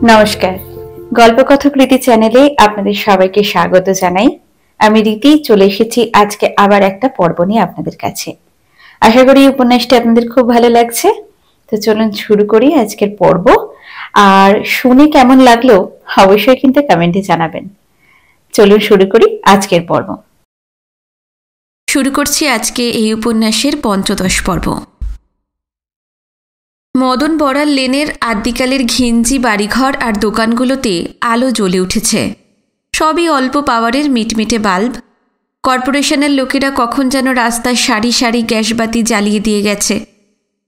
নমস্কার, গল্পকথক রীতি চ্যানেলে আপনাদের সবাইকে স্বাগত জানাই। আমি রীতি চলে এসেছি আজকে আবার একটা পর্ব নিয়ে আপনাদের কাছে। আশা করি উপন্যাসটি আপনাদের খুব ভালো লাগছে। তো চলুন শুরু করি আজকের পর্ব। আর শুনে কেমন লাগলো অবশ্যই কিন্তু কমেন্টে জানাবেন। চলুন শুরু করি আজকের পর্ব। শুরু করছি আজকে এই উপন্যাসের ৫ম পর্ব। মদন বড়াল লেনের আদ্যিকালের ঘিঞ্জি বাড়িঘর আর দোকানগুলোতে আলো জ্বলে উঠেছে। সবই অল্প পাওয়ারের মিটমিটে বাল্ব। কর্পোরেশনের লোকেরা কখন যেন রাস্তায় সারি সারি গ্যাসবাতি জ্বালিয়ে দিয়ে গেছে।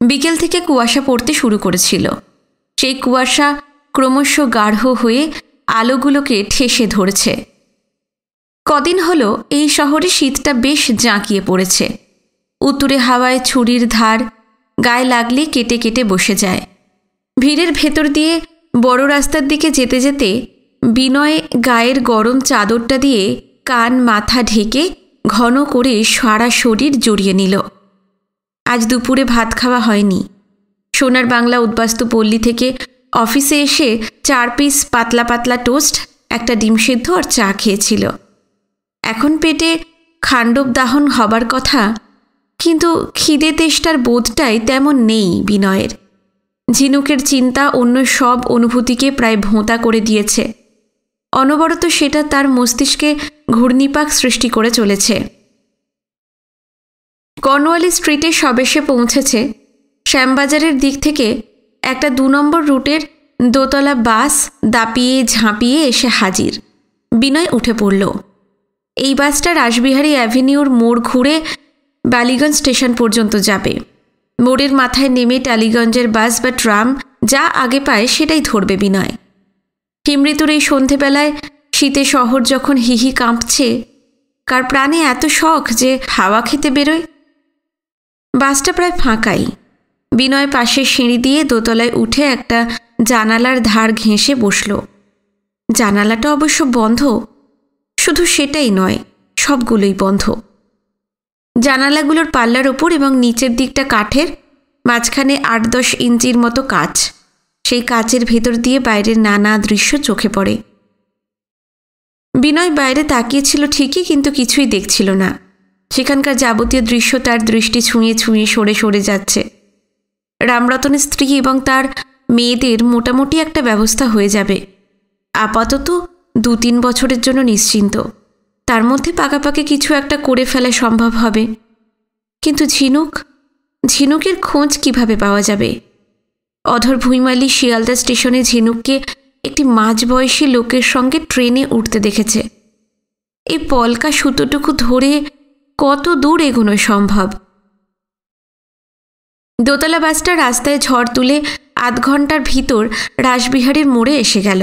বিকেল থেকে কুয়াশা পড়তে শুরু করেছিল। সেই কুয়াশা ক্রমশ গাঢ় হয়ে আলোগুলোকে ঠেসে ধরেছে। কদিন হলো এই শহরে শীতটা বেশ জাঁকিয়ে পড়েছে। উত্তুরে হাওয়ায় ছুরির ধার গায়ে লাগলে কেটে কেটে বসে যায়। ভিড়ের ভেতর দিয়ে বড় রাস্তার দিকে যেতে যেতে বিনয় গায়ের গরম চাদরটা দিয়ে কান মাথা ঢেকে ঘন করে সারা শরীর জড়িয়ে নিল। আজ দুপুরে ভাত খাওয়া হয়নি। সোনার বাংলা উদ্বাস্তু পল্লী থেকে অফিসে এসে 4 পিস পাতলা পাতলা টোস্ট, একটা ডিম সিদ্ধ আর চা খেয়েছিল। এখন পেটে খাণ্ডব দাহন হবার কথা, কিন্তু খিদে তেষ্টার বোধটাই তেমন নেই বিনয়ের। ঝিনুকের চিন্তা অন্য সব অনুভূতিকে প্রায় ভোঁতা করে দিয়েছে। অনবরত সেটা তার মস্তিষ্কে ঘূর্ণিপাক সৃষ্টি করে চলেছে। কর্নওয়ালি স্ট্রিটে সবেসে পৌঁছেছে। শ্যামবাজারের দিক থেকে একটা 2 নম্বর রুটের দোতলা বাস দাপিয়ে ঝাঁপিয়ে এসে হাজির। বিনয় উঠে পড়ল। এই বাসটা রাসবিহারী অ্যাভিনিউর মোড় ঘুরে বালিগঞ্জ স্টেশন পর্যন্ত যাবে। মোড়ের মাথায় নেমে টালিগঞ্জের বাস বা ট্রাম যা আগে পায় সেটাই ধরবে বিনয়। হিমৃতুর এই সন্ধেবেলায় শীতে শহর যখন হিহি কাঁপছে, কার প্রাণে এত শখ যে হাওয়া খেতে বেরোয়। বাসটা প্রায় ফাঁকাই। বিনয় পাশের সিঁড়ি দিয়ে দোতলায় উঠে একটা জানালার ধার ঘেঁষে বসল। জানালাটা অবশ্য বন্ধ। শুধু সেটাই নয়, সবগুলোই বন্ধ। জানালাগুলোর পাল্লার ওপর এবং নিচের দিকটা কাঠের, মাঝখানে 8-10 ইঞ্চির মতো কাচ। সেই কাচের ভেতর দিয়ে বাইরের নানা দৃশ্য চোখে পড়ে। বিনয় বাইরে তাকিয়েছিল ঠিকই, কিন্তু কিছুই দেখছিল না। সেখানকার যাবতীয় দৃশ্য তার দৃষ্টি ছুঁয়ে ছুঁয়ে সরে সরে যাচ্ছে। রামরতনের স্ত্রী এবং তার মেয়েদের মোটামুটি একটা ব্যবস্থা হয়ে যাবে। আপাতত 2-3 বছরের জন্য নিশ্চিন্ত। তার মধ্যে পাকাপাকি কিছু একটা করে ফেলা সম্ভব হবে। কিন্তু ঝিনুকের খোঁজ কিভাবে পাওয়া যাবে? অধর ভুঁইমালি শিয়ালদা স্টেশনে ঝিনুককে একটি মাঝবয়সী লোকের সঙ্গে ট্রেনে উঠতে দেখেছে। এই পলকা সুতোটুকু ধরে কত দূর এগোনো সম্ভব? দোতলা বাসটা রাস্তায় ঝড় তুলে 8 ঘন্টার ভিতর রাসবিহারীর মোড়ে এসে গেল।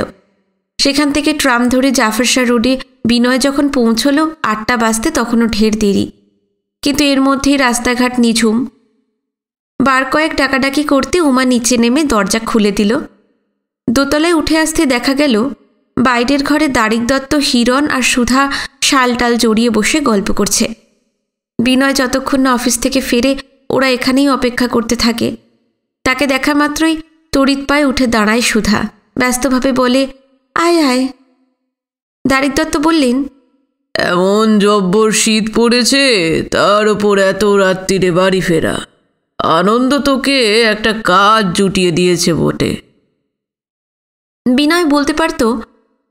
সেখান থেকে ট্রাম ধরে জাফরশাহ রোডে বিনয় যখন পৌঁছল 8টা বাজতে, তখনও ঢের দেরি। কিন্তু এর মধ্যেই রাস্তাঘাট নিঝুম। বার কয়েক ডাকাডাকি করতে উমা নিচে নেমে দরজা খুলে দিল। দোতলায় উঠে আসতে দেখা গেল বাইরের ঘরে দারিক দত্ত, হিরণ আর সুধা শালটাল জড়িয়ে বসে গল্প করছে। বিনয় যতক্ষণ না অফিস থেকে ফেরে ওরা এখানেই অপেক্ষা করতে থাকে। তাকে দেখা মাত্রই তড়িৎ পায়ে উঠে দাঁড়ায় সুধা। ব্যস্তভাবে বলে, আয় আয়। দারিক দত্ত বললেন, এমন জব্বর শীত পড়েছে, তার ওপর এত রাত্রিরে বাড়ি ফেরা। আনন্দ তোকে একটা কাজ জুটিয়ে দিয়েছে বটে। বিনয় বলতে পারত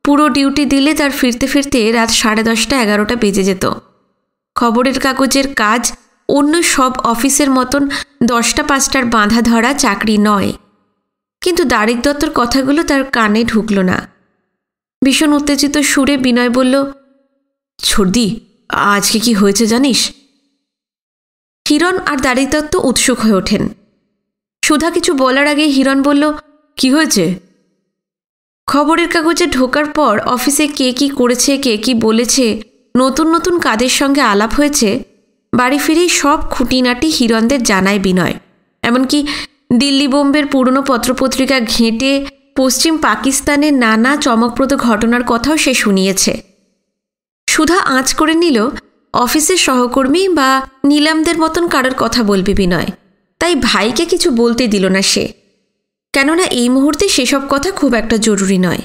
পুরো ডিউটি দিলে তার ফিরতে ফিরতে রাত 10:30-11টা বেজে যেত। খবরের কাগজের কাজ অন্য সব অফিসের মতন 10টা-5টার বাঁধা ধরা চাকরি নয়। কিন্তু দারিক দত্তর কথাগুলো তার কানে ঢুকল না। ভীষণ উত্তেজিত সুরে বিনয় বলল, ছর্দি, আজকে কি হয়েছে জানিস? হিরণ আর দারিক দত্ত উৎসুক হয়ে ওঠেন। সুধা কিছু বলার আগে হিরণ বলল, কি হয়েছে? খবরের কাগজে ঢোকার পর অফিসে কে কি করেছে, কে কি বলেছে, নতুন নতুন কাদের সঙ্গে আলাপ হয়েছে, বাড়ি ফিরেই সব খুঁটিনাটি হিরণদের জানায় বিনয়। এমনকি দিল্লি বোম্বের পুরনো পত্রপত্রিকা ঘেঁটে পশ্চিম পাকিস্তানের নানা চমকপ্রদ ঘটনার কথাও সে শুনিয়েছে। সুধা আঁচ করে নিল অফিসের সহকর্মী বা নিলামদের মতন কারোর কথা বলবে বিনয়, তাই ভাইকে কিছু বলতে দিল না সে। কেননা এই মুহূর্তে সেসব কথা খুব একটা জরুরি নয়।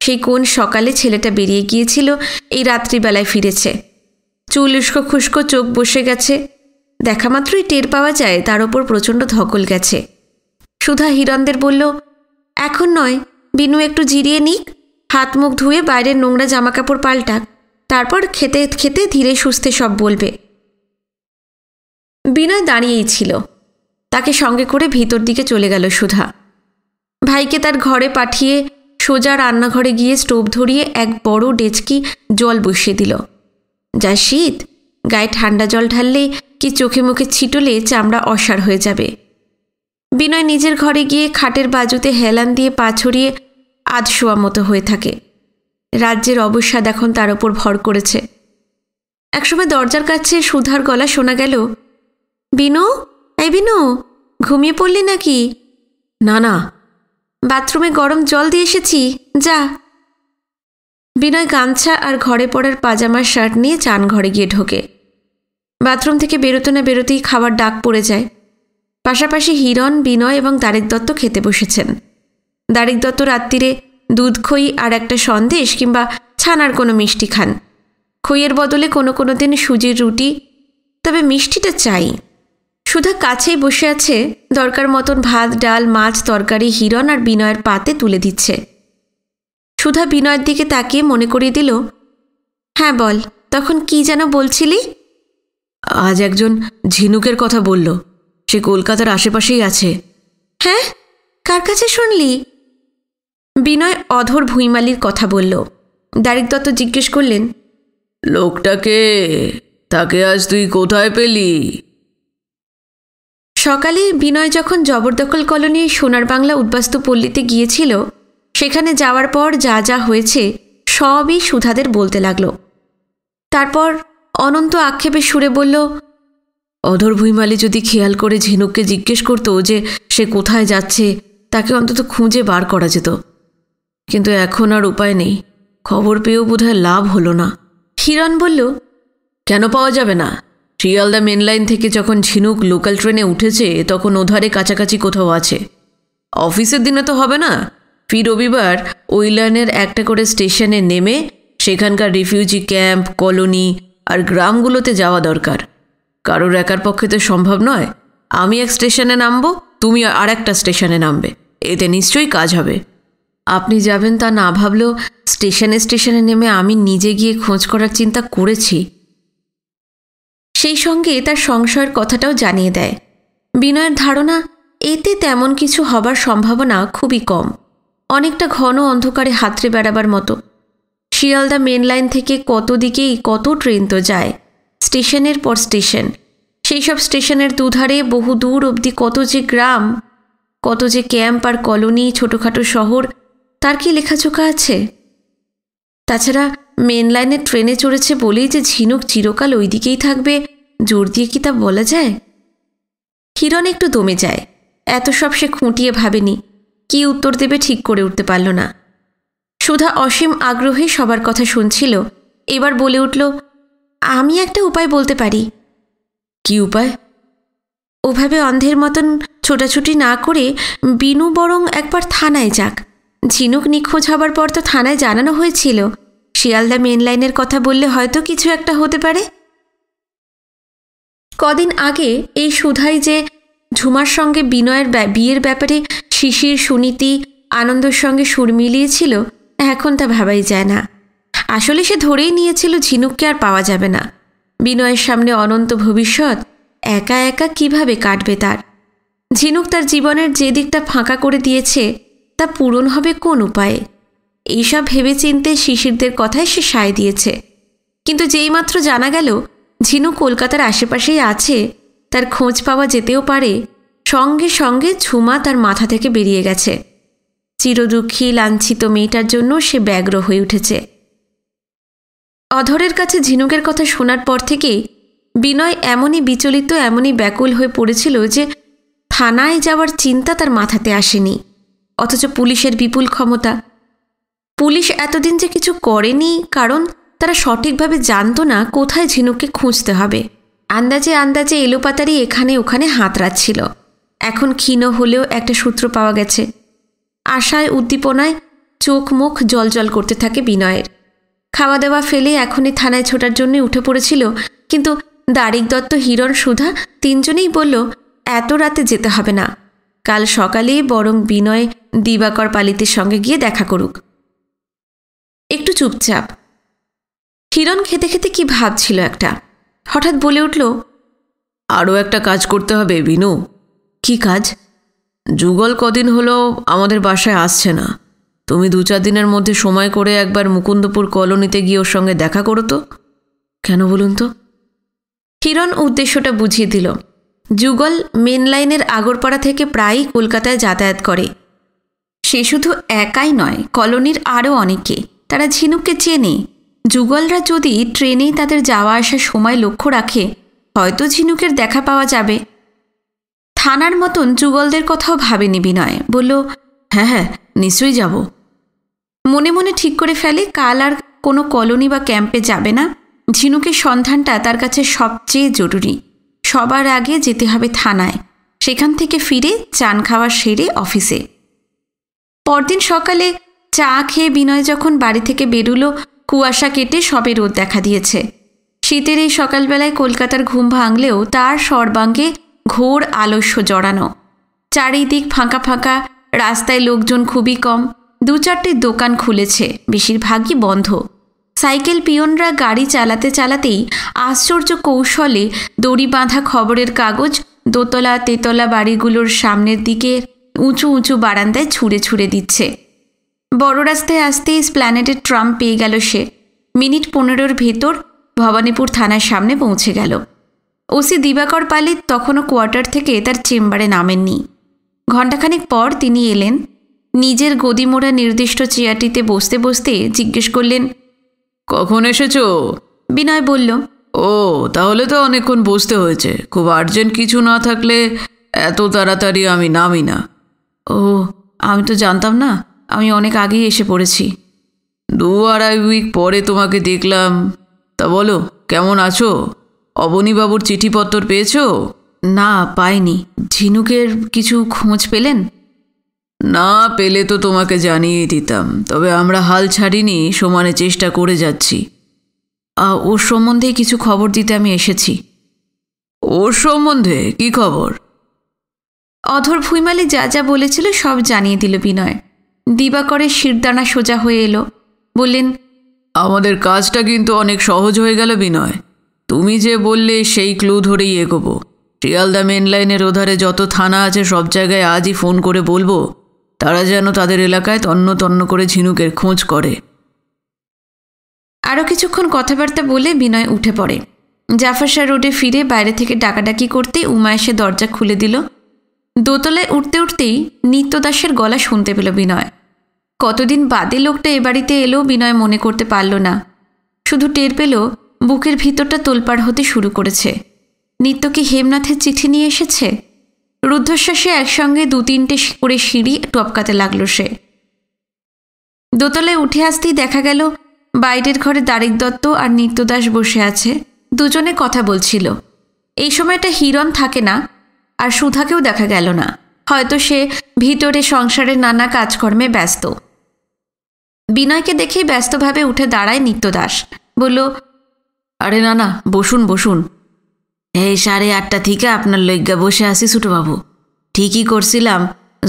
সেই কোন সকালে ছেলেটা বেরিয়ে গিয়েছিল, এই রাত্রিবেলায় ফিরেছে। চুল উস্কো খুস্কো, চোখ বসে গেছে, দেখা মাত্রই টের পাওয়া যায় তার ওপর প্রচণ্ড ধকল গেছে। সুধা হিরণদের বলল, এখন নয়, বিনু একটু জিরিয়ে নিক, হাত মুখ ধুয়ে বাইরের নোংরা জামাকাপড় পাল্টাক, তারপর খেতে খেতে ধীরে সুস্থে সব বলবে। বিনয় দাঁড়িয়েই ছিল। তাকে সঙ্গে করে ভিতর দিকে চলে গেল সুধা। ভাইকে তার ঘরে পাঠিয়ে সোজা রান্নাঘরে গিয়ে স্টোভ ধরিয়ে এক বড় ডেচকি জল বসিয়ে দিল। যা শীত, গায়ে ঠান্ডা জল ঢাললে কি চোখে মুখে ছিটলে চামড়া অসাড় হয়ে যাবে। বিনয় নিজের ঘরে গিয়ে খাটের বাজুতে হেলান দিয়ে পা ছড়িয়ে আধশোয়া মতো হয়ে থাকে। রাজ্যের অবসাদ এখন তার ওপর ভর করেছে। একসময় দরজার কাছে সুধার গলা শোনা গেল, বিনু, এই বিনু, ঘুমিয়ে পড়লি নাকি? না না, বাথরুমে গরম জল দিয়ে এসেছি, যা। বিনয় গামছা আর ঘরে পড়ার পাজামার শার্ট নিয়ে চান ঘরে গিয়ে ঢোকে। বাথরুম থেকে বেরোতে না বেরোতেই খাবার ডাক পড়ে যায়। পাশাপাশি হিরণ, বিনয় এবং দারিক দত্ত খেতে বসেছেন। দারিক দত্ত রাত্রিরে দুধ খই আর একটা সন্দেশ কিংবা ছানার কোনো মিষ্টি খান। খইয়ের বদলে কোনো দিন সুজির রুটি, তবে মিষ্টিটা চাই। সুধা কাছেই বসে আছে, দরকার মতন ভাত, ডাল, মাছ, তরকারি হিরণ আর বিনয়ের পাতে তুলে দিচ্ছে। সুধা বিনয়ের দিকে তাকিয়ে মনে করিয়ে দিল, হ্যাঁ বল, তখন কি যেন বলছিলি? আজ একজন ঝিনুকের কথা বলল, সে কলকাতার আশেপাশেই আছে। হ্যাঁ, কার কাছে শুনলি? বিনয় অধর ভুঁইমালির কথা বলল। দারিক দত্ত জিজ্ঞেস করলেন, লোকটাকে, তাকে আজ তুই কোথায় পেলি? সকালে বিনয় যখন জবরদখল কলোনি সোনার বাংলা উদ্বাস্তু পল্লীতে গিয়েছিল, সেখানে যাওয়ার পর যা যা হয়েছে সবই সুধাদের বলতে লাগলো। তারপর অনন্ত আক্ষেপের সুরে বলল, অধর ভুঁইমালি যদি খেয়াল করে ঝিনুককে জিজ্ঞেস করতো যে সে কোথায় যাচ্ছে, তাকে অন্তত খুঁজে বার করা যেত। কিন্তু এখন আর উপায় নেই, খবর পেয়েও বোধহয় লাভ হলো না। হিরণ বলল, কেন পাওয়া যাবে না? শিয়ালদা মেন লাইন থেকে যখন ঝিনুক লোকাল ট্রেনে উঠেছে তখন ওধারে কাছাকাছি কোথাও আছে। অফিসের দিনে তো হবে না, ফি রবিবার ওই লাইনের একটা করে স্টেশনে নেমে সেখানকার রিফিউজি ক্যাম্প, কলোনি আর গ্রামগুলোতে যাওয়া দরকার। কারোর একার পক্ষে তো সম্ভব নয়। আমি এক স্টেশনে নামবো, তুমি আর একটা স্টেশনে নামবে, এতে নিশ্চয়ই কাজ হবে। আপনি যাবেন তা না ভাবলেও স্টেশনে নেমে আমি নিজে গিয়ে খোঁজ করার চিন্তা করেছি। সেই সঙ্গে তার সংশয়ের কথাটাও জানিয়ে দেয়। বিনয়ের ধারণা এতে তেমন কিছু হবার সম্ভাবনা খুবই কম, অনেকটা ঘন অন্ধকারে হাতড়ে বেড়াবার মতো। শিয়ালদা মেন লাইন থেকে কত দিকেই কত ট্রেন তো যায়, স্টেশনের পর স্টেশন। সেই সব স্টেশনের দুধারে বহু দূর অবধি কত যে গ্রাম, কত যে ক্যাম্প আর কলোনি, ছোটোখাটো শহর, তার কি লেখাচোকা আছে? তাছাড়া মেন লাইনের ট্রেনে চড়েছে বলেই যে ঝিনুক চিরকাল ওই দিকেই থাকবে, জোর দিয়ে কি তা বলা যায়? হিরণ একটু দমে যায়। এত সব সে খুঁটিয়ে ভাবেনি, কি উত্তর দেবে ঠিক করে উঠতে পারল না। সুধা অসীম আগ্রহে সবার কথা শুনছিল, এবার বলে উঠল, আমি একটা উপায় বলতে পারি। কি উপায়? ওভাবে অন্ধের মতন ছোটাছুটি না করে বিনু বরং একবার থানায় যাক। ঝিনুক নিখোঁজ হবার পর তো থানায় জানানো হয়েছিল, শিয়ালদা মেন লাইনের কথা বললে হয়তো কিছু একটা হতে পারে। কদিন আগে এই সুধাই যে ঝুমার সঙ্গে বিনয়ের বিয়ের ব্যাপারে শিশির, সুনীতি, আনন্দের সঙ্গে সুর মিলিয়েছিল, এখন তা ভাবাই যায় না। আসলে সে ধরেই নিয়েছিল ঝিনুককে আর পাওয়া যাবে না। বিনয়ের সামনে অনন্ত ভবিষ্যৎ, একা একা কিভাবে কাটবে তার? ঝিনুক তার জীবনের যে দিকটা ফাঁকা করে দিয়েছে তা পূরণ হবে কোন উপায়ে? এইসব ভেবেচিন্তে শিশিরদের কথায় সে সায় দিয়েছে। কিন্তু যেইমাত্র জানা গেল ঝিনুক কলকাতার আশেপাশেই আছে, তার খোঁজ পাওয়া যেতেও পারে, সঙ্গে সঙ্গে ঝুমা তার মাথা থেকে বেরিয়ে গেছে। চিরদুঃখী লাঞ্ছিত মেয়েটার জন্য সে ব্যগ্র হয়ে উঠেছে। অধরের কাছে ঝিনুকের কথা শোনার পর থেকেই বিনয় এমনই বিচলিত, এমনই ব্যাকুল হয়ে পড়েছিল যে থানায় যাওয়ার চিন্তা তার মাথাতে আসেনি। অথচ পুলিশের বিপুল ক্ষমতা। পুলিশ এতদিন যে কিছু করেনি, কারণ তারা সঠিকভাবে জানত না কোথায় ঝিনুককে খুঁজতে হবে। আন্দাজে আন্দাজে এলোপাতারি এখানে ওখানে হাতড়াচ্ছিল। এখন ক্ষীণ হলেও একটা সূত্র পাওয়া গেছে। আশায় উদ্দীপনায় চোখ মুখ জলজল করতে থাকে বিনয়ের। খাওয়া দাওয়া ফেলে এখনই থানায় ছোটার জন্য উঠে পড়েছিল, কিন্তু দারিক দত্ত, হিরণ, সুধা তিনজনেই বলল এত রাতে যেতে হবে না, কাল সকালেই বরং বিনয় দিবাকর পালিতের সঙ্গে গিয়ে দেখা করুক। একটু চুপচাপ। হিরণ খেতে খেতে কি ভাবছিল একটা, হঠাৎ বলে উঠল, আরও একটা কাজ করতে হবে বিনু। কি কাজ? যুগল কদিন হলো আমাদের বাসায় আসছে না। তুমি 2-4 দিনের মধ্যে সময় করে একবার মুকুন্দপুর কলোনিতে গিয়ে ওর সঙ্গে দেখা করো তো। কেন বলুন তো? হিরণ উদ্দেশ্যটা বুঝিয়ে দিল। যুগল মেন লাইনের আগরপাড়া থেকে প্রায়ই কলকাতায় যাতায়াত করে। সে শুধু একাই নয়, কলোনির আরও অনেকে। তারা ঝিনুককে চেনে। যুগলরা যদি ট্রেনেই তাদের যাওয়া আসার সময় লক্ষ্য রাখে, হয়তো ঝিনুকের দেখা পাওয়া যাবে। থানার মতন যুগলদের কথাও ভাবেনি বিনয়। বলল, হ্যাঁ হ্যাঁ, নিশ্চয়ই যাব। মনে মনে ঠিক করে ফেলে কাল আর কোনো কলোনি বা ক্যাম্পে যাবে না। ঝিনুকের সন্ধানটা তার কাছে সবচেয়ে জরুরি। সবার আগে যেতে হবে থানায়, সেখান থেকে ফিরে চান খাওয়া সেরে অফিসে। পরদিন সকালে চা খেয়ে বিনয় যখন বাড়ি থেকে বেরুলো, কুয়াশা কেটে সবে রোদ দেখা দিয়েছে। শীতের এই সকালবেলায় কলকাতার ঘুম ভাঙলেও তার সর্বাঙ্গে ঘোর আলস্য জড়ানো। চারিদিক ফাঁকা ফাঁকা, রাস্তায় লোকজন খুবই কম। 2-4টে দোকান খুলেছে, বেশিরভাগই বন্ধ। সাইকেল পিয়নরা গাড়ি চালাতে চালাতেই আশ্চর্য কৌশলে দড়ি বাঁধা খবরের কাগজ দোতলা তেতলা বাড়িগুলোর সামনের দিকে উঁচু উঁচু বারান্দায় ছুঁড়ে ছুঁড়ে দিচ্ছে। বড় রাস্তায় আসতেই স্প্ল্যানেডের ট্রাম পেয়ে গেল সে। মিনিট 15 ভেতর ভবানীপুর থানার সামনে পৌঁছে গেল। ওসি দিবাকর পালিত তখনও কোয়ার্টার থেকে তার চেম্বারে নামেননি। ঘণ্টাখানেক পর তিনি এলেন। নিজের গদিমোড়া নির্দিষ্ট চেয়ারটিতে বসতে বসতে জিজ্ঞেস করলেন, কখন এসেছো? বিনয় বলল, ও, তাহলে তো অনেকক্ষণ বসতে হয়েছে। খুব আর্জেন্ট কিছু না থাকলে এত তাড়াতাড়ি আমি নামি না। ও, আমি তো জানতাম না, আমি অনেক আগেই এসে পড়েছি। 2-2.5 উইক পরে তোমাকে দেখলাম। তা বলো, কেমন আছো? অবনীবাবুর চিঠিপত্র পেয়েছো? না, পাইনি। ঝিনুকের কিছু খোঁজ পেলেন? না পেলে তো তোমাকে জানিয়ে দিতাম, তবে আমরা হাল ছাড়িনি, সমানে চেষ্টা করে যাচ্ছি। ওর সম্বন্ধে কিছু খবর দিতে আমি এসেছি। ওর সম্বন্ধে কি খবর? অধর ভুইমালি যা যা বলেছিল সব জানিয়ে দিল বিনয়। দিবাকরের শিরদানা সোজা হয়ে এলো। বললেন, আমাদের কাজটা কিন্তু অনেক সহজ হয়ে গেল বিনয়। তুমি যে বললে সেই ক্লু ধরেই এগোবো। শিয়ালদা মেন লাইনের ওধারে যত থানা আছে সব জায়গায় আজই ফোন করে বলবো তারা যেন তাদের এলাকায় তন্ন তন্ন করে ঝিনুকের খোঁজ করে। আরও কিছুক্ষণ কথাবার্তা বলে বিনয় উঠে পড়ে। জাফরশাহ রোডে ফিরে বাইরে থেকে ডাকাডাকি করতে উমা এসে দরজা খুলে দিল। দোতলায় উঠতে উঠতেই নিত্যদাসের গলা শুনতে পেল বিনয়। কতদিন বাদে লোকটা এ বাড়িতে এলেও বিনয় মনে করতে পারল না। শুধু টের পেল বুকের ভিতরটা তোলপাড় হতে শুরু করেছে। নিত্য কি হেমনাথের চিঠি নিয়ে এসেছে? রুদ্ধশ্বাসে একসঙ্গে 2-3টে করে সিঁড়ি টপকাতে লাগল সে। দোতলায় উঠে আসতেই দেখা গেল বাইরের ঘরে দারিক দত্ত আর নিত্যদাস বসে আছে। দুজনে কথা বলছিল। এই সময়টা হিরণ থাকে না, আর সুধাকেও দেখা গেল না। হয়তো সে ভিতরে সংসারের নানা কাজকর্মে ব্যস্ত। বিনয়কে দেখেই ব্যস্তভাবে উঠে দাঁড়ায় নিত্যদাস। বলল, আরে না না, বসুন বসুন। এই 8:30 থেকে আপনার লজ্ঞা বসে আছি ছোটবাবু। ঠিকই করছিলাম,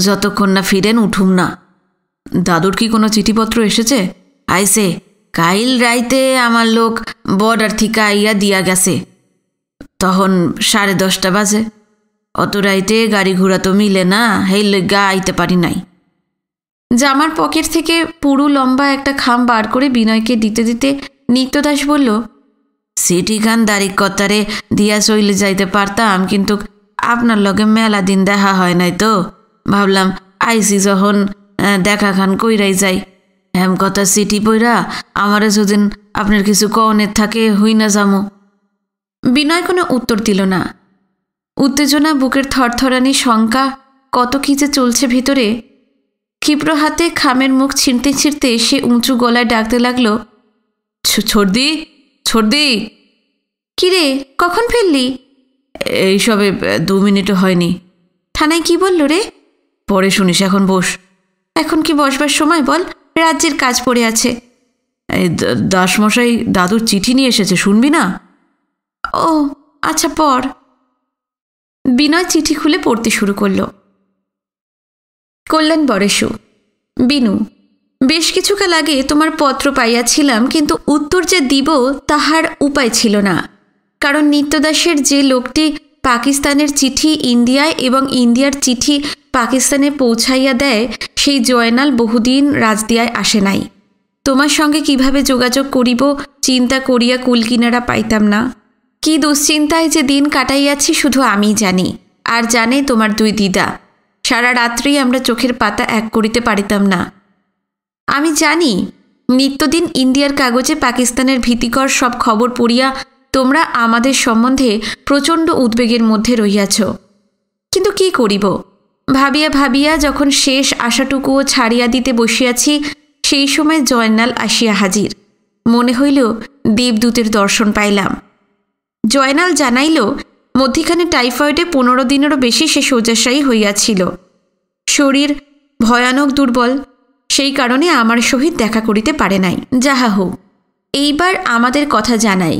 যতক্ষণ না ফিরেন উঠুম না। দাদুর কি কোনো চিঠিপত্র এসেছে? আইসে, কাইল রাইতে আমার লোক বর্ডার থেকে আইয়া দিয়া গেছে। তখন 10:30 বাজে। অত রাইতে গাড়ি ঘোড়া তো মিলে না, হেই লজ্ঞা আইতে পারি নাই। জামার পকেট থেকে পুরু লম্বা একটা খাম বার করে বিনয়কে দিতে দিতে নিত্যদাস বলল, সিটিখান দারিক কতারে দিয়া চইলে যাইতে পারতাম, কিন্তু আপনার লগে মেলা দিন দেখা হয় নাই তো ভাবলাম আইসি যখন দেখা খান কইরাই যাই। হেম কথা চিঠি পইরা আমারে যদিন আপনার কিছু কওনের থাকে হই না যামো। বিনয় কোনো উত্তর দিল না। উত্তেজনা, বুকের থরথরানি, শঙ্কা, কত কি যে চলছে ভিতরে। ক্ষিপ্র হাতে খামের মুখ ছিঁড়তে ছিঁড়তে সে উঁচু গলায় ডাকতে লাগলো, ছর্দি ছর্দি। কিরে, কখন ফিরলি? এইসবে 2 মিনিটও হয়নি। থানায় কি বলল রে? পরে শুনিস, এখন বস। এখন কি বসবার সময় বল, রাজ্যের কাজ পড়ে আছে। এই দাসমশাই দাদুর চিঠি নিয়ে এসেছে, শুনবি না? ও আচ্ছা, পড়। বিনয় চিঠি খুলে পড়তে শুরু করল। কল্যাণ বরেশু, বিনু, বেশ কিছুকাল আগে তোমার পত্র পাইয়াছিলাম, কিন্তু উত্তর যে দিব তাহার উপায় ছিল না। কারণ নিত্যদাসের যে লোকটি পাকিস্তানের চিঠি ইন্ডিয়ায় এবং ইন্ডিয়ার চিঠি পাকিস্তানে পৌঁছাইয়া দেয়, সেই জয়নাল বহুদিন রাজদিয়ায় আসে নাই। তোমার সঙ্গে কিভাবে যোগাযোগ করিব চিন্তা করিয়া কুলকিনারা পাইতাম না। কি দুশ্চিন্তায় যে দিন কাটাইয়াছি শুধু আমি জানি, আর জানে তোমার দুই দিদা। সারা রাত্রি আমরা চোখের পাতা এক করিতে পারিতাম না। আমি জানি নিত্যদিন ইন্ডিয়ার কাগজে পাকিস্তানের ভীতিকর সব খবর পড়িয়া তোমরা আমাদের সম্বন্ধে প্রচণ্ড উদ্বেগের মধ্যে রহিয়াছ, কিন্তু কি করিব? ভাবিয়া ভাবিয়া যখন শেষ আশাটুকুও ছাড়িয়া দিতে বসিয়াছি, সেই সময় জয়নাল আসিয়া হাজির। মনে হইল দেবদূতের দর্শন পাইলাম। জয়নাল জানাইল মধ্যিখানে টাইফয়েডে 15 দিনেরও বেশি সে শয্যাশায়ী হইয়াছিল। শরীর ভয়ানক দুর্বল, সেই কারণে আমার সহিত দেখা করিতে পারে নাই। যাহা হোক, এইবার আমাদের কথা জানাই।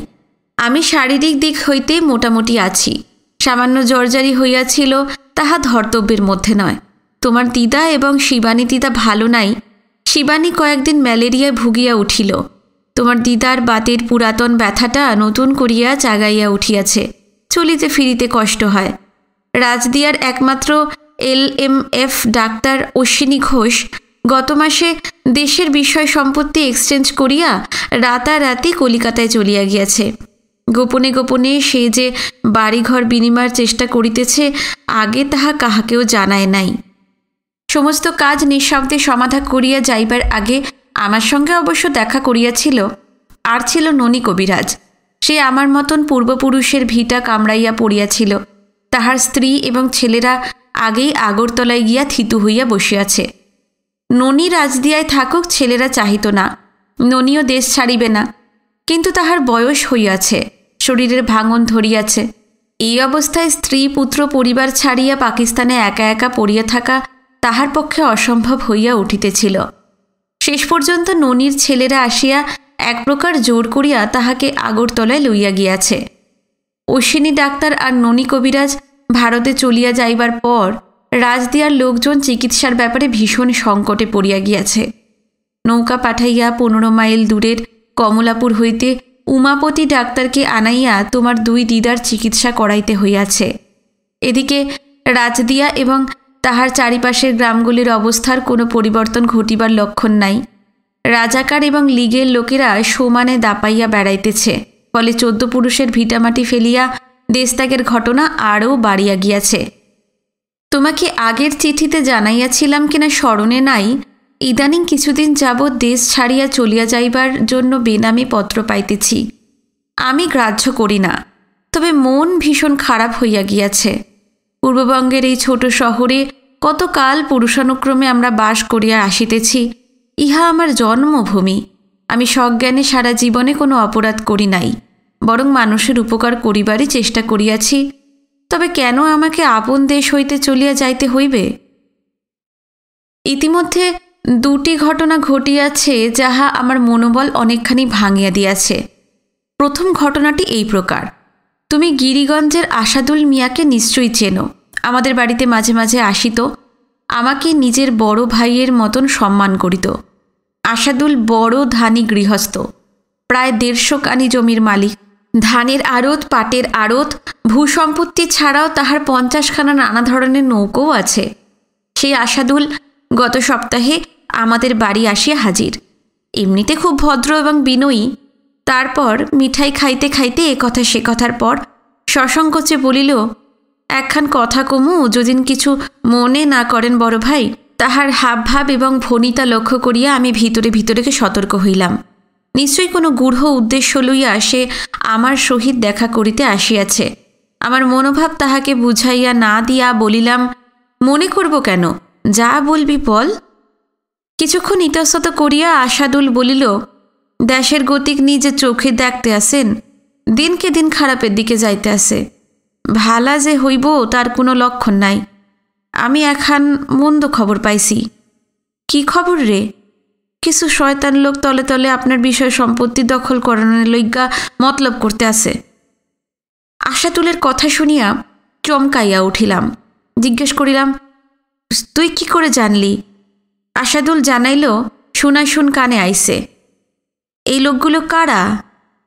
আমি শারীরিক দিক হইতে মোটামুটি আছি। সামান্য জর্জারি হইয়াছিল, তাহা ধর্তব্যের মধ্যে নয়। তোমার দিদা এবং শিবানী দিদা ভালো নাই। শিবানী কয়েকদিন ম্যালেরিয়ায় ভুগিয়া উঠিল। তোমার দিদার বাতের পুরাতন ব্যথাটা নতুন করিয়া জাগাইয়া উঠিয়াছে, চলিতে ফিরিতে কষ্ট হয়। রাজদিয়ার একমাত্র LMF ডাক্তার অশ্বিনী ঘোষ গত মাসে দেশের বিষয় সম্পত্তি এক্সচেঞ্জ করিয়া রাতারাতি কলিকাতায় চলিয়া গিয়াছে। গোপনে গোপনে সে যে বাড়িঘর বিনিময়ের চেষ্টা করিতেছে, আগে তাহা কাহাকেও জানায় নাই। সমস্ত কাজ নিঃশব্দে সমাধা করিয়া যাইবার আগে আমার সঙ্গে অবশ্য দেখা করিয়াছিল আর ছিল ননী কবিরাজ। সে আমার মতন পূর্বপুরুষের ভিটা কামড়াইয়া পড়িয়াছিল। তাহার স্ত্রী এবং ছেলেরা আগেই আগরতলায় গিয়া থিতু হইয়া বসিয়াছে। ননী রাজদিয়ায় থাকুক ছেলেরা চাহিত না, ননীও দেশ ছাড়িবে না, কিন্তু তাহার বয়স হইয়াছে, শরীরের ভাঙন ধরিয়াছে। এই অবস্থায় স্ত্রী পুত্র পরিবার ছাড়িয়া পাকিস্তানে একা একা পড়িয়া থাকা তাহার পক্ষে অসম্ভব হইয়া উঠিতেছিল। শেষ পর্যন্ত ননীর ছেলেরা আসিয়া এক প্রকার জোর করিয়া তাহাকে আগরতলায় লইয়া গিয়াছে। অশ্বিনী ডাক্তার আর ননী কবিরাজ ভারতে চলিয়া যাইবার পর রাজদিয়ার লোকজন চিকিৎসার ব্যাপারে ভীষণ সংকটে পড়িয়া গিয়াছে। নৌকা পাঠাইয়া 15 মাইল দূরের কমলাপুর হইতে উমাপতি ডাক্তারকে আনাইয়া তোমার দুই দিদার চিকিৎসা করাইতে হইয়াছে। এদিকে রাজদিয়া এবং তাহার চারিপাশের গ্রামগুলির অবস্থার কোনো পরিবর্তন ঘটিবার লক্ষণ নাই। রাজাকার এবং লীগের লোকেরা সমানে দাপাইয়া বেড়াইতেছে, ফলে 14 পুরুষের ভিটামাটি ফেলিয়া দেশত্যাগের ঘটনা আরও বাড়িয়া গিয়াছে। তোমাকে আগের চিঠিতে জানাইয়াছিলাম কিনা স্মরণে নাই, ইদানিং কিছুদিন যাবৎ দেশ ছাড়িয়া চলিয়া যাইবার জন্য বেনামি পত্র পাইতেছি। আমি গ্রাহ্য করি না, তবে মন ভীষণ খারাপ হইয়া গিয়াছে। পূর্ববঙ্গের এই ছোট শহরে কতকাল পুরুষানুক্রমে আমরা বাস করিয়া আসিতেছি। ইহা আমার জন্মভূমি। আমি সজ্ঞানে সারা জীবনে কোনো অপরাধ করি নাই, বরং মানুষের উপকার করিবারই চেষ্টা করিয়াছি। তবে কেন আমাকে আপন দেশ হইতে চলিয়া যাইতে হইবে? ইতিমধ্যে 2টি ঘটনা ঘটিয়াছে, যাহা আমার মনোবল অনেকখানি ভাঙিয়া দিয়াছে। প্রথম ঘটনাটি এই প্রকার। তুমি গিরিগঞ্জের আসাদুল মিয়াকে নিশ্চয়ই চেনো। আমাদের বাড়িতে মাঝে মাঝে আসিত, আমাকে নিজের বড় ভাইয়ের মতন সম্মান করিত। আসাদুল বড় ধানী গৃহস্থ, প্রায় 150 কানি জমির মালিক। ধানের আড়ত, পাটের আড়ত, ভূসম্পত্তি ছাড়াও তাহার 50 খানা নানা ধরনের নৌকোও আছে। সেই আসাদুল গত সপ্তাহে আমাদের বাড়ি আসিয়া হাজির। এমনিতে খুব ভদ্র এবং বিনয়ী। তারপর মিঠাই খাইতে খাইতে এ কথা সে কথার পর সসংকোচে বলিল, একখান কথা কমু, যদিন কিছু মনে না করেন বড় ভাই। তাহার হাবভাব এবং ভনিতা লক্ষ্য করিয়া আমি ভিতরে ভিতরেকে সতর্ক হইলাম। নিশ্চয়ই কোনো গূঢ় উদ্দেশ্য লইয়া সে আমার সহিত দেখা করিতে আসিয়াছে। আমার মনোভাব তাহাকে বুঝাইয়া না দিয়া বলিলাম, মনে করব কেন, যা বলবি বল। কিছুক্ষণ ইতস্তত করিয়া আসাদুল বলিল, দেশের গতিক নিজে চোখে দেখতে আসেন, দিনকে দিন খারাপের দিকে যাইতে আসে। ভালা যে হইব তার কোনো লক্ষণ নাই। আমি একখান মন্দ খবর পাইছি। কি খবর রে? কিছু শয়তান লোক তলে তলে আপনার বিষয় সম্পত্তি দখল করানোর লইগা মতলব করতে আছে। আশাদুলের কথা শুনিয়া চমকাইয়া উঠিলাম। জিজ্ঞেস করিলাম, তুই কি করে জানলি? আশাদুল জানাইল, শোনাই শুন কানে আইছে। এই লোকগুলো কারা?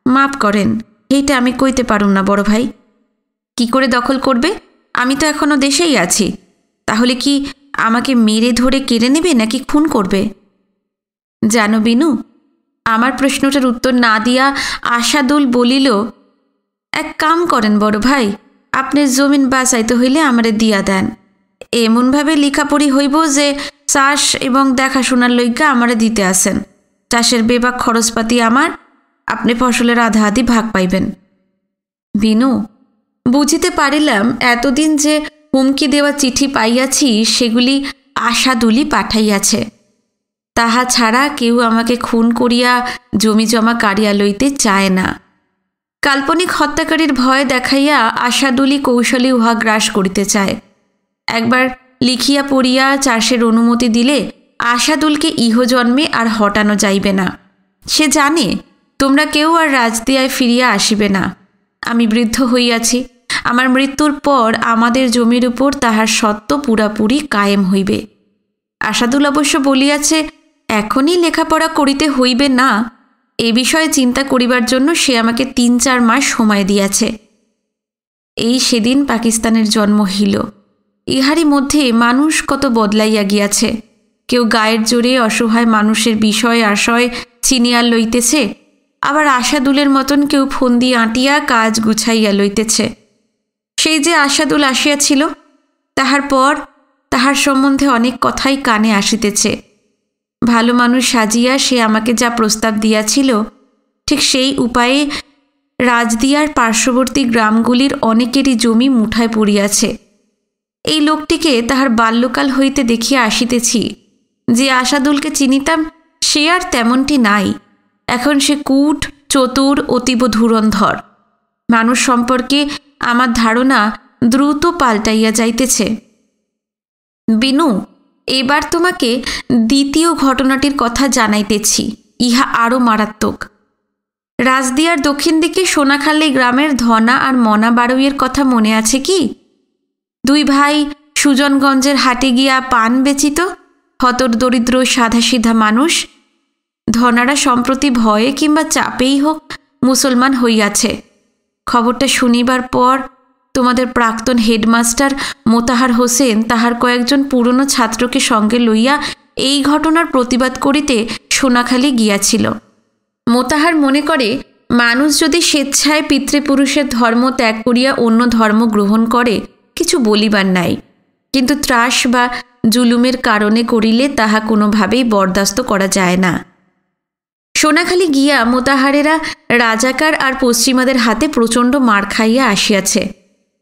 মাপ করেন, এইটা আমি কইতে পারুম না বড় ভাই। কি করে দখল করবে? আমি তো এখনো দেশেই আছি। তাহলে কি আমাকে মেরে ধরে কেড়ে নেবে নাকি খুন করবে? জানো বিনু, আমার প্রশ্নটার উত্তর না দিয়া আশাদুল বলিল, এক কাম করেন বড় ভাই, আপনার জমিন বাঁচাইতে হইলে আমারে দিয়া দেন। এমনভাবে লেখাপড়ি হইব যে চাষ এবং দেখাশোনার লইগা আমারে দিতে আসেন। চাষের বেবাক খরচপাতি আমার, আপনি ফসলের আধা আধি ভাগ পাইবেন। বিনু, বুঝিতে পারিলাম এতদিন যে হুমকি দেওয়া চিঠি পাইয়াছি সেগুলি আশাদুলই পাঠাইয়াছে। তাহা ছাড়া কেউ আমাকে খুন করিয়া জমি জমা কাড়িয়া লইতে চায় না। কাল্পনিক হত্যাকারীর ভয় দেখাইয়া আশাদুলই কৌশলে উহা গ্রাস করিতে চায়। একবার লিখিয়া পড়িয়া চাষের অনুমতি দিলে আশাদুলকে ইহজন্মে আর হটানো যাইবে না। সে জানে তোমরা কেউ আর রাজদিয়ায় ফিরিয়া আসিবে না। আমি বৃদ্ধ হইয়াছি, আমার মৃত্যুর পর আমাদের জমির উপর তাহার সত্ত্ব পুরাপুরি কায়েম হইবে। আশাদুল অবশ্য বলিয়াছে, এখনই লেখাপড়া করিতে হইবে না, এ বিষয়ে চিন্তা করিবার জন্য সে আমাকে ৩-৪ মাস সময় দিয়াছে। এই সেদিন পাকিস্তানের জন্ম হইল। ইহারই মধ্যে মানুষ কত বদলাইয়া গিয়াছে। কেউ গায়ের জোরে অসহায় মানুষের বিষয় আশয় চিনিয়া লইতেছে, আবার আশাদুলের মতন কেউ ফন্দি আঁটিয়া কাজ গুছাইয়া লইতেছে। সেই যে আশাদুল আসিয়াছিল, তাহার পর তাহার সম্বন্ধে অনেক কথাই কানে আসিতেছে। ভালো মানুষ সাজিয়া সে আমাকে যা প্রস্তাব দিয়াছিল, ঠিক সেই উপায়ে রাজদিয়ার পার্শ্ববর্তী গ্রামগুলির অনেকেরই জমি মুঠায় পড়িয়াছে। এই লোকটিকে তাহার বাল্যকাল হইতে দেখিয়া আসিতেছি। যে আশাদুলকে চিনিতাম সে আর তেমনটি নাই। এখন সে কূট, চতুর, অতীব ধুরন্ধর। মানুষ সম্পর্কে আমার ধারণা দ্রুত পাল্টাইয়া যাইতেছে। বিনু, এবার তোমাকে দ্বিতীয় ঘটনাটির কথা জানাইতেছি। ইহা আরও মারাত্মক। রাজদিয়ার দক্ষিণ দিকে সোনাখালী গ্রামের ধনা আর মনা বাড়ুইয়ের কথা মনে আছে কি? 2 ভাই সুজনগঞ্জের হাটে গিয়া পান বেচিত, হতর দরিদ্র সাধাসিধা মানুষ। ধনারা সম্প্রতি ভয়ে কিংবা চাপেই হোক মুসলমান হইয়াছে। খবরটা শুনিবার পর তোমাদের প্রাক্তন হেডমাস্টার মোতাহার হোসেন তাহার কয়েকজন পুরনো ছাত্রকে সঙ্গে লইয়া এই ঘটনার প্রতিবাদ করিতে সোনাখালী গিয়াছিল। মোতাহার মনে করে মানুষ যদি স্বেচ্ছায় পিতৃপুরুষের ধর্ম ত্যাগ করিয়া অন্য ধর্ম গ্রহণ করে কিছু বলিবার নাই, কিন্তু ত্রাস বা জুলুমের কারণে করিলে তাহা কোনোভাবেই বরদাস্ত করা যায় না। সোনাখালী গিয়া মোতাহারেরা রাজাকার আর পশ্চিমাদের হাতে প্রচণ্ড মার খাইয়া আসিয়াছে।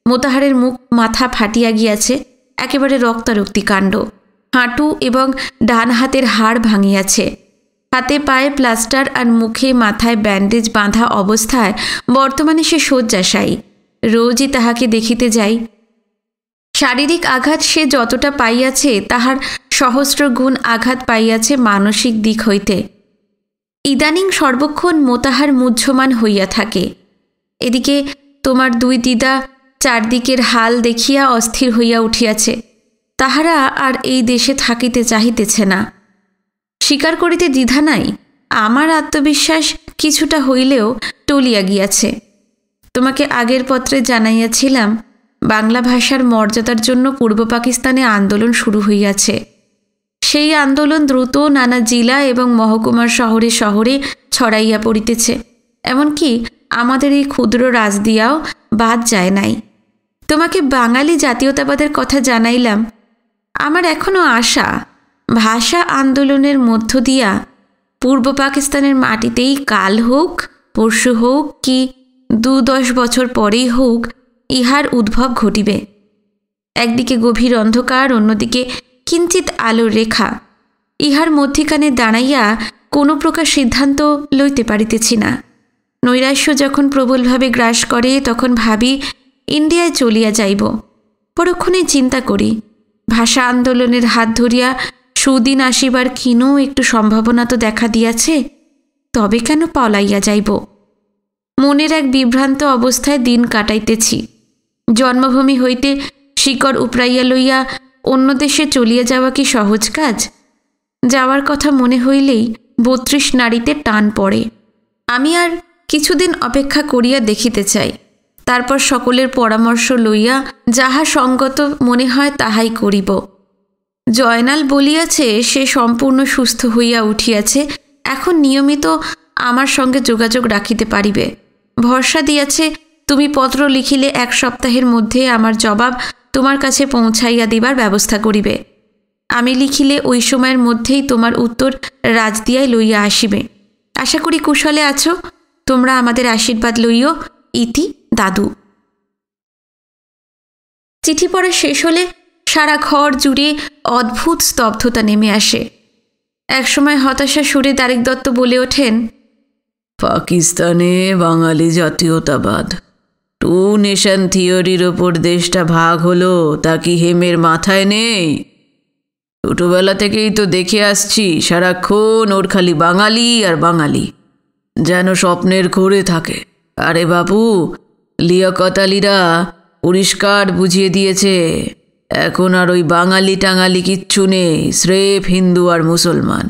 মোতাহারের মুখ মাথা ফাটিয়া গিয়াছে, একেবারে রক্তারক্তি কাণ্ড। হাঁটু এবং ডান হাতের হাড় ভাঙিয়াছে। হাতে পায়ে প্লাস্টার আর মুখে মাথায় ব্যান্ডেজ বাঁধা অবস্থায় বর্তমানে সে শয্যাশায়ী। রোজই তাহাকে দেখিতে যাই। শারীরিক আঘাত সে যতটা পাইয়াছে তাহার সহস্র গুণ আঘাত পাইয়াছে মানসিক দিক হইতে। ইদানিং সর্বক্ষণ মোতাহার মুহ্যমান হইয়া থাকে। এদিকে তোমার 2 দিদা চারদিকের হাল দেখিয়া অস্থির হইয়া উঠিয়াছে। তাহারা আর এই দেশে থাকিতে চাহিতেছে না। স্বীকার করিতে দ্বিধা নাই, আমার আত্মবিশ্বাস কিছুটা হইলেও টলিয়া গিয়াছে। তোমাকে আগের পত্রে জানাইয়াছিলাম বাংলা ভাষার মর্যাদার জন্য পূর্ব পাকিস্তানে আন্দোলন শুরু হইয়াছে। সেই আন্দোলন দ্রুত নানা জেলা এবং মহকুমার শহরে শহরে ছড়াইয়া পড়িতেছে। এমনকি আমাদের এই ক্ষুদ্র রাজদিয়াও বাদ যায় নাই। তোমাকে বাঙালি জাতীয়তাবাদের কথা জানাইলাম। আমার এখনও আশা ভাষা আন্দোলনের মধ্য দিয়া পূর্ব পাকিস্তানের মাটিতেই কাল হোক, পরশু হোক কি 2-10 বছর পরেই হোক ইহার উদ্ভব ঘটিবে। একদিকে গভীর অন্ধকার, অন্যদিকে কিঞ্চিত আলোর রেখা। ইহার মধ্যিখানে দাঁড়াইয়া কোনো প্রকার সিদ্ধান্ত লইতে পারিতেছি না। নৈরাশ্য যখন প্রবলভাবে গ্রাস করে তখন ভাবি ইন্ডিয়ায় চলিয়া যাইব। পরক্ষণে চিন্তা করি ভাষা আন্দোলনের হাত ধরিয়া সুদিন আসিবার ক্ষীণ একটু সম্ভাবনা তো দেখা দিয়াছে, তবে কেন পলাইয়া যাইব? মনের এক বিভ্রান্ত অবস্থায় দিন কাটাইতেছি। জন্মভূমি হইতে শিকড় উপড়াইয়া লইয়া অন্য দেশে চলিয়া যাওয়া কি সহজ কাজ? যাওয়ার কথা মনে হইলেই 32 নাড়িতে টান পড়ে। আমি আর কিছুদিন অপেক্ষা করিয়া দেখিতে চাই, তারপর সকলের পরামর্শ লইয়া যাহা সঙ্গত মনে হয় তাহাই করিব। জয়নাল বলিয়াছে সে সম্পূর্ণ সুস্থ হইয়া উঠিয়াছে, এখন নিয়মিত আমার সঙ্গে যোগাযোগ রাখিতে পারিবে। ভরসা দিয়াছে তুমি পত্র লিখিলে 1 সপ্তাহের মধ্যে আমার জবাব তোমার কাছে পৌঁছাইয়া দিবার ব্যবস্থা করিবে। আমি লিখিলে ওই সময়ের মধ্যেই তোমার উত্তর রাজদিয়ায় লইয়া আসিবে। আশা করি কুশলে আছো। তোমরা আমাদের আশীর্বাদ লইও। ইতি দাদু। চিঠি পড়া শেষ হলে সারা ঘর জুড়ে অদ্ভুত স্তব্ধতা নেমে আসে। একসময় হতাশা সুরে তারেক দত্ত বলে ওঠেন, পাকিস্তানে বাঙালি জাতীয়তাবাদ, 2 নেশন থিওরির ওপর দেশটা ভাগ হলো, তা কি হেমের মাথায় নেই? ছোটবেলা থেকেই তো দেখে আসছি, সারাক্ষণ ওর খালি বাঙালি আর বাঙালি, যেন স্বপ্নের ঘোরে থাকে। আরে বাপু, লিয়াকত আলীরা পরিষ্কার বুঝিয়ে দিয়েছে, এখন আর ওই বাঙালি টাঙালি কিচ্ছু নেই, স্রেফ হিন্দু আর মুসলমান।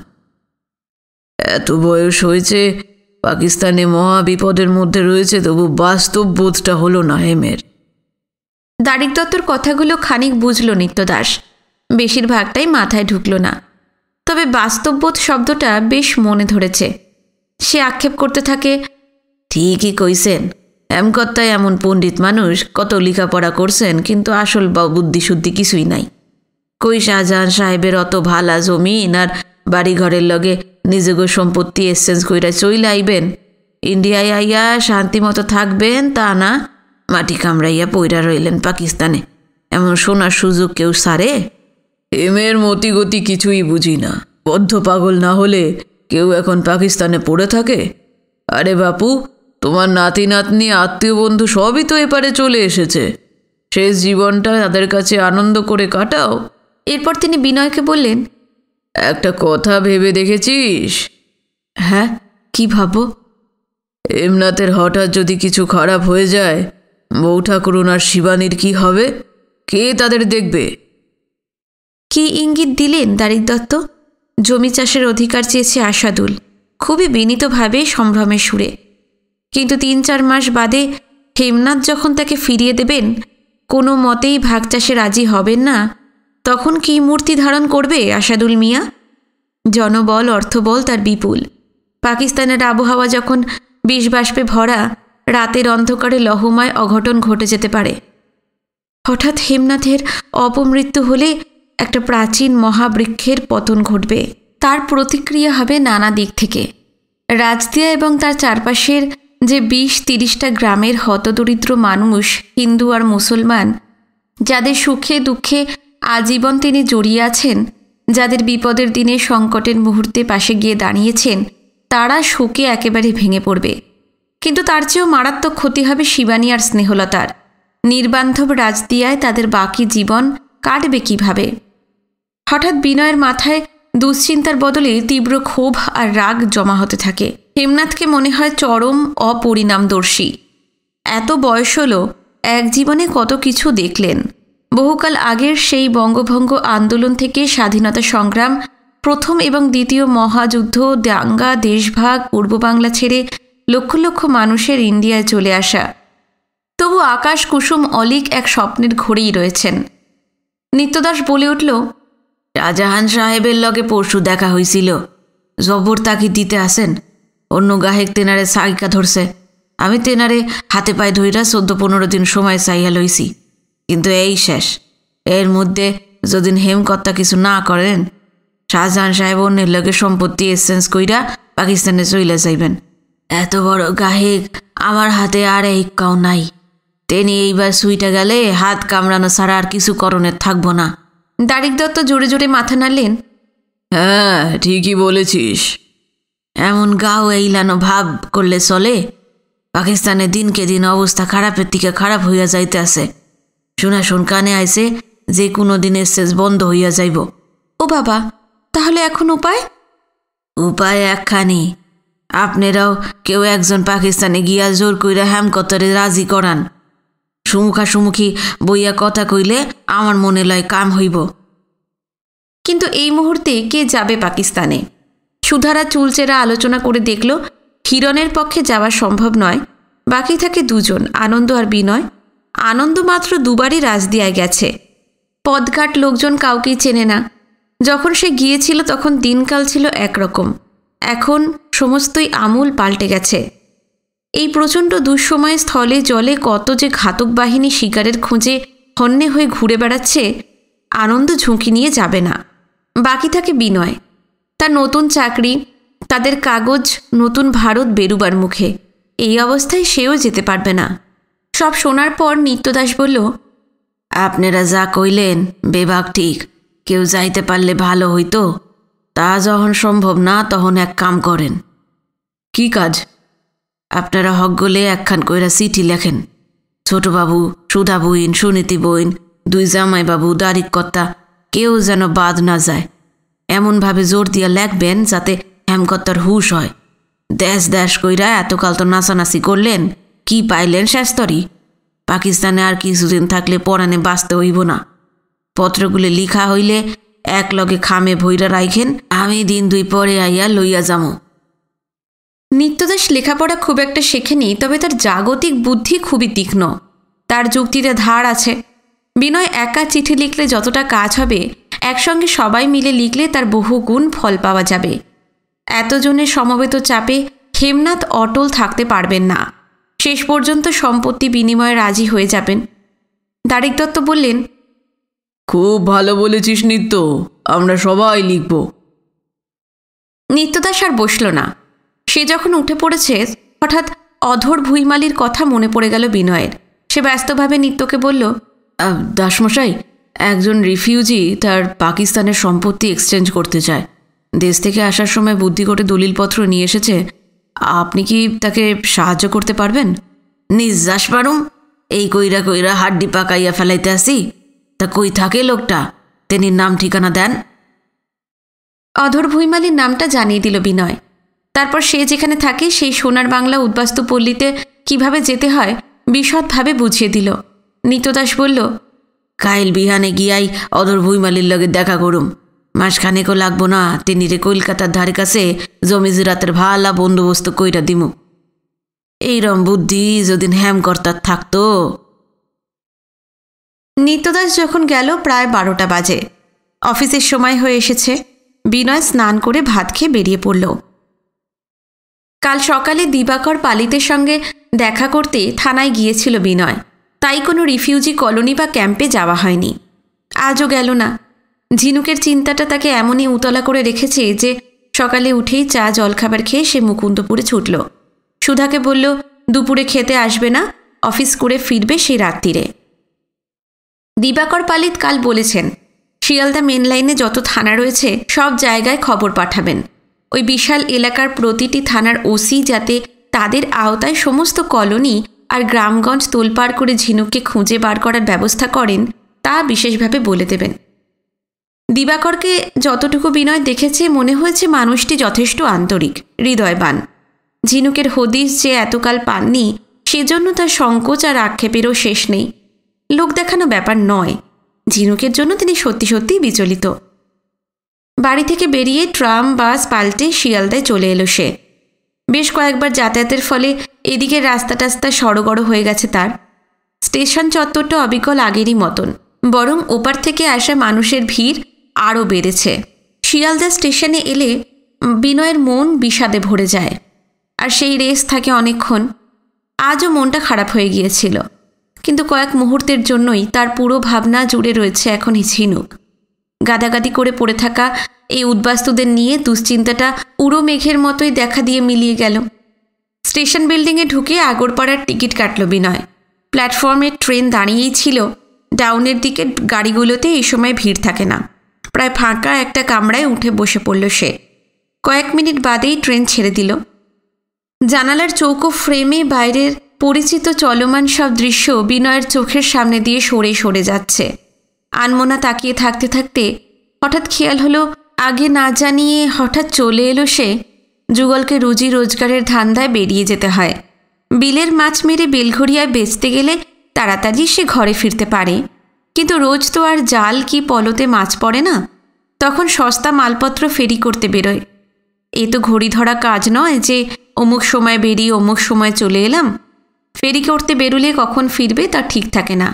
এত বয়স হয়েছে, পাকিস্তানে মহা বিপদের মধ্যে রয়েছে, তবু বাস্তব বোধটা হলো না হেমের। তারেক দত্তর কথাগুলো খানিক বুঝল নিত্য দাস, বেশিরভাগটাই মাথায় ঢুকল না। তবে বাস্তববোধ শব্দটা বেশ মনে ধরেছে। সে আক্ষেপ করতে থাকে, ঠিকই কইছেন, হেমকর্তায় এমন পণ্ডিত মানুষ, কত লেখাপড়া করছেন, কিন্তু আসল বুদ্ধি শুদ্ধি কিছুই নাই। কই শাহজাহান সাহেবের অত ভালা জমিন আর বাড়িঘরের লগে নিজেগো সম্পত্তি এক্সচেঞ্জ কইরা চইলে আইবেন, ইন্ডিয়ায় আইয়া শান্তি মতো থাকবেন, তা না মাটি কামড়াইয়া পইরা রইলেন পাকিস্তানে। এমন শোনার সুযোগ কেউ সারে? এমের মতিগতি কিছুই বুঝি না। বদ্ধ পাগল না হলে কেউ এখন পাকিস্তানে পড়ে থাকে? আরে বাপু, তোমার নাতি নাতনি আত্মীয় বন্ধু সবই তো এপারে চলে এসেছে, শেষ জীবনটা তাদের কাছে আনন্দ করে কাটাও। এরপর তিনি বিনয়কে বললেন, একটা কথা ভেবে দেখেছিস? হ্যাঁ, কি ভাবো? হেমনাথের হঠাৎ যদি কিছু খারাপ হয়ে যায়, বউ ঠাকুরুন আর শিবানীর কি হবে? কে তাদের দেখবে? কি ইঙ্গিত দিলেন তারেক দত্ত? জমি চাষের অধিকার চেয়েছে আশাদুল, খুবই বিনীতভাবে সম্ভ্রমের সুরে। কিন্তু 3-4 মাস বাদে হেমনাথ যখন তাকে ফিরিয়ে দেবেন, কোনো মতেই ভাগ চাষে রাজি হবেন না, তখন কি মূর্তি ধারণ করবে আশাদুল মিয়া? জনবল অর্থবল তার বিপুল। পাকিস্তানের আবহাওয়া যখন বিষবাষ্পে ভরা, রাতের অন্ধকারে লহমায় অঘটন ঘটে যেতে পারে। হঠাৎ হেমনাথের অপমৃত্যু হলে একটা প্রাচীন মহাবৃক্ষের পতন ঘটবে। তার প্রতিক্রিয়া হবে নানা দিক থেকে। রাজদিয়া এবং তার চারপাশের যে 20-30টা গ্রামের হতদরিদ্র মানুষ, হিন্দু আর মুসলমান, যাদের সুখে দুঃখে আজীবন তিনি জড়িয়ে আছেন, যাদের বিপদের দিনে সংকটের মুহূর্তে পাশে গিয়ে দাঁড়িয়েছেন, তারা শোকে একেবারে ভেঙে পড়বে। কিন্তু তার চেয়েও মারাত্মক ক্ষতি হবে শিবানী আর স্নেহলতার। নির্বান্ধব রাজদিয়ায় তাদের বাকি জীবন কাটবে কিভাবে? হঠাৎ বিনয়ের মাথায় দুশ্চিন্তার বদলে তীব্র ক্ষোভ আর রাগ জমা হতে থাকে। হেমনাথকে মনে হয় চরম অপরিণামদর্শী। এত বয়স হলো, এক জীবনে কত কিছু দেখলেন। বহুকাল আগের সেই বঙ্গভঙ্গ আন্দোলন থেকে স্বাধীনতা সংগ্রাম, প্রথম এবং দ্বিতীয় মহাযুদ্ধ, দাঙ্গা, দেশভাগ, পূর্ব বাংলা ছেড়ে লক্ষ লক্ষ মানুষের ইন্ডিয়ায় চলে আসা। তবু আকাশ কুসুম অলিক এক স্বপ্নের ঘোরেই রয়েছেন। নিত্যদাস বলে উঠল, শাহজাহান সাহেবের লগে পরশু দেখা হয়েছিল, জবর তাকি দিতে আসেন। অন্য গাহেক তেনারে সাইকা ধরছে, আমি তেনারে হাতে পায়ে ধইরা 14-15 দিন সময় চাইয়া লইছি, কিন্তু এই শেষ। এর মধ্যে যদি হেমকর্তা কিছু না করেন, শাহজাহান সাহেব অন্যের লগে সম্পত্তি এক্সচেঞ্জ কইরা পাকিস্তানে চইলা যাইবেন। এত বড় গাহেক আমার হাতে আর একটাও নাই। তিনি এইবার সুইটা গেলে হাত কামড়ানো ছাড়া আর কিছু করণের থাকবো না। তারেক দত্ত জোরে জোরে মাথা নাড়লেন। হ্যাঁ, ঠিকই বলেছিস। এমন গাও এইলানো ভাব করলে চলে? পাকিস্তানে দিনকে দিন অবস্থা খারাপের দিকে খারাপ হইয়া যাইতে আছে। শোনা শুন কানে আইছে, যে কোনো দিন এসেস বন্ধ হইয়া যাইব। ও বাবা, তাহলে এখন উপায়? উপায় একখানি, আপনারাও কেউ একজন পাকিস্তানে গিয়া জোর কইরা হেমকতরে রাজি করান। সুমুখাসুমুখী বইয়া কথা কইলে আমার মনে লয় কাম হইব। কিন্তু এই মুহূর্তে কে যাবে পাকিস্তানে? সুধারা চুলচেরা আলোচনা করে দেখল হিরণের পক্ষে যাওয়া সম্ভব নয়। বাকি থাকে দুজন, আনন্দ আর বিনয়। আনন্দ মাত্র দুবারই রাজদিয়ায় গেছে। পদঘাট লোকজন কাউকেই চেনে না। যখন সে গিয়েছিল তখন দিনকাল ছিল একরকম, এখন সমস্তই আমূল পাল্টে গেছে। এই প্রচণ্ড দুঃসময়ে স্থলে জলে কত যে ঘাতক বাহিনী শিকারের খোঁজে হন্যে হয়ে ঘুরে বেড়াচ্ছে। আনন্দ ঝুঁকি নিয়ে যাবে না। বাকি থাকে বিনয়, তার নতুন চাকরি, তাদের কাগজ, নতুন ভারত বেরুবার মুখে। এই অবস্থায় সেও যেতে পারবে না। সব শোনার পর নিত্যদাস বলল, আপনারা যা কইলেন বেবাক ঠিক, কেউ যাইতে পারলে ভালো হইতো। তা যখন সম্ভব না তখন এক কাম করেন। কি কাজ? আপনারা হকগলে একখান কইরা চিঠি লেখেন। ছোটবাবু, সুধা বইন, সুনীতি বইন, দুই জামাইবাবু, দারিক কর্তা, কেউ যেন বাদ না যায়। এমনভাবে জোর দিয়া লেখবেন যাতে হেমকর্তার হুশ হয়। দেশ দেশ কইরা এতকাল তো নাচানাচি করলেন, কি পাইলেন শেষতরি? পাকিস্তানে আর কিছুদিন থাকলে পরাণে বাঁচতে হইব না। পত্রগুলি লিখা হইলে এক লগে খামে ভৈরা রাইখেন, আমি দিন দুই পরে আইয়া লইয়া যামো। নিত্যদাস লেখাপড়া খুব একটা শেখেনি, তবে তার জাগতিক বুদ্ধি খুবই তীক্ষ্ণ। তার যুক্তিতে ধার আছে। বিনয় একা চিঠি লিখলে যতটা কাজ হবে, একসঙ্গে সবাই মিলে লিখলে তার বহু গুণ ফল পাওয়া যাবে। এতজনের সমবেত চাপে হেমনাথ অটল থাকতে পারবেন না। শেষ পর্যন্ত সম্পত্তি বিনিময়ে রাজি হয়ে যাবেন। দারিক দত্ত বললেন, খুব ভালো বলেছিস নিত্য, আমরা সবাই লিখব। নিত্যদাস আর বসল না। সে যখন উঠে পড়েছে, হঠাৎ অধর ভুইমালির কথা মনে পড়ে গেল বিনয়ের। সে ব্যস্তভাবে নিত্যকে বলল, দাসমশাই, একজন রিফিউজি তার পাকিস্তানের সম্পত্তি এক্সচেঞ্জ করতে চায়। দেশ থেকে আসার সময় বুদ্ধি করে দলিলপত্র নিয়ে এসেছে। আপনি কি তাকে সাহায্য করতে পারবেন? নিশ্বাস পারুম, এই কইরা কইরা হাড্ডি পাকাইয়া ফেলাইতে আসি। তা কই থাকে লোকটা? তিনি নাম ঠিকানা দেন। অধর ভুইমালির নামটা জানিয়ে দিল বিনয়। তারপর সে যেখানে থাকে সেই সোনার বাংলা উদ্বাস্তু পল্লীতে কিভাবে যেতে হয় বিশদভাবে বুঝিয়ে দিল। নিত্যদাস বলল, কাইল বিহানে গিয়াই অধর ভুইমালির লগে দেখা করুম। মাসখানেকও লাগবো না, তিনি রে কলকাতার ধারে কাছে জমিজুরাতের ভালা বন্দোবস্ত কইরা দিমু। এইরম বুদ্ধি যদিন হেমকর্তার থাকতো। নিত্যদাস যখন গেল প্রায় 12টা বাজে। অফিসের সময় হয়ে এসেছে। বিনয় স্নান করে ভাত খেয়ে বেরিয়ে পড়ল। কাল সকালে দিবাকর পালিতের সঙ্গে দেখা করতে থানায় গিয়েছিল বিনয়। তাই কোনো রিফিউজি কলোনি বা ক্যাম্পে যাওয়া হয়নি। আজও গেল না। ঝিনুকের চিন্তাটা তাকে এমনই উতলা করে রেখেছে যে সকালে উঠেই চা জলখাবার খেয়ে সে মুকুন্দপুরে ছুটল। সুধাকে বলল দুপুরে খেতে আসবে না, অফিস করে ফিরবে সেই রাত্রিরে। দিবাকর পালিত কাল বলেছেন শিয়ালদা মেন লাইনে যত থানা রয়েছে সব জায়গায় খবর পাঠাবেন। ওই বিশাল এলাকার প্রতিটি থানার ওসি যাতে তাদের আওতায় সমস্ত কলোনি আর গ্রামগঞ্জ তোলপাড় করে ঝিনুককে খুঁজে বার করার ব্যবস্থা করেন তা বিশেষভাবে বলে দেবেন। দিবাকরকে যতটুকু বিনয় দেখেছে মনে হয়েছে মানুষটি যথেষ্ট আন্তরিক, হৃদয়বান। ঝিনুকের হদিস যে এতকাল পাননি সেজন্য তার সংকোচ আর আক্ষেপেরও শেষ নেই। লোক দেখানো ব্যাপার নয়, ঝিনুকের জন্য তিনি সত্যি সত্যিই বিচলিত। বাড়ি থেকে বেরিয়ে ট্রাম বাস পাল্টে শিয়ালদায় চলে এলো সে। বেশ কয়েকবার যাতায়াতের ফলে এদিকের রাস্তা টাস্তা সড়গড় হয়ে গেছে তার। স্টেশন চত্বরটা অবিকল আগেরই মতন, বরং ওপার থেকে আসা মানুষের ভিড় আরও বেড়েছে। শিয়ালদা স্টেশনে এলে বিনয়ের মন বিষাদে ভরে যায়, আর সেই রেস থাকে অনেকক্ষণ। আজও মনটা খারাপ হয়ে গিয়েছিল, কিন্তু কয়েক মুহূর্তের জন্যই তার পুরো ভাবনা জুড়ে রয়েছে এখন ঝিনুক। গাদাগাদি করে পড়ে থাকা এই উদ্বাস্তুদের নিয়ে দুশ্চিন্তাটা উড়ো মেঘের মতোই দেখা দিয়ে মিলিয়ে গেল। স্টেশন বিল্ডিংয়ে ঢুকে আগরপাড়ার টিকিট কাটল বিনয়। প্ল্যাটফর্মে ট্রেন দাঁড়িয়েই ছিল। ডাউনের দিকে গাড়িগুলোতে এই সময় ভিড় থাকে না। প্রায় ফাঁকা একটা কামরায় উঠে বসে পড়ল সে। কয়েক মিনিট বাদেই ট্রেন ছেড়ে দিল। জানালার চৌকো ফ্রেমে বাইরের পরিচিত চলমান সব দৃশ্য বিনয়ের চোখের সামনে দিয়ে সরে সরে যাচ্ছে। আনমনা তাকিয়ে থাকতে থাকতে হঠাৎ খেয়াল হলো আগে না জানিয়ে হঠাৎ চলে এলো সে। যুগলকে রুজি রোজগারের ধান্দায় বেরিয়ে যেতে হয়। বিলের মাছ মেরে বেলঘড়িয়ায় বেচতে গেলে তাড়াতাড়ি সে ঘরে ফিরতে পারে, কিন্তু রোজ তো আর জাল কি পলতে মাছ পড়ে না। তখন সস্তা মালপত্র ফেরি করতে বেরোয়। এ তো ঘড়ি ধরা কাজ নয় যে অমুক সময় বেরিয়ে অমুক সময় চলে এলাম। ফেরি করতে বেরোলে কখন ফিরবে তা ঠিক থাকে না।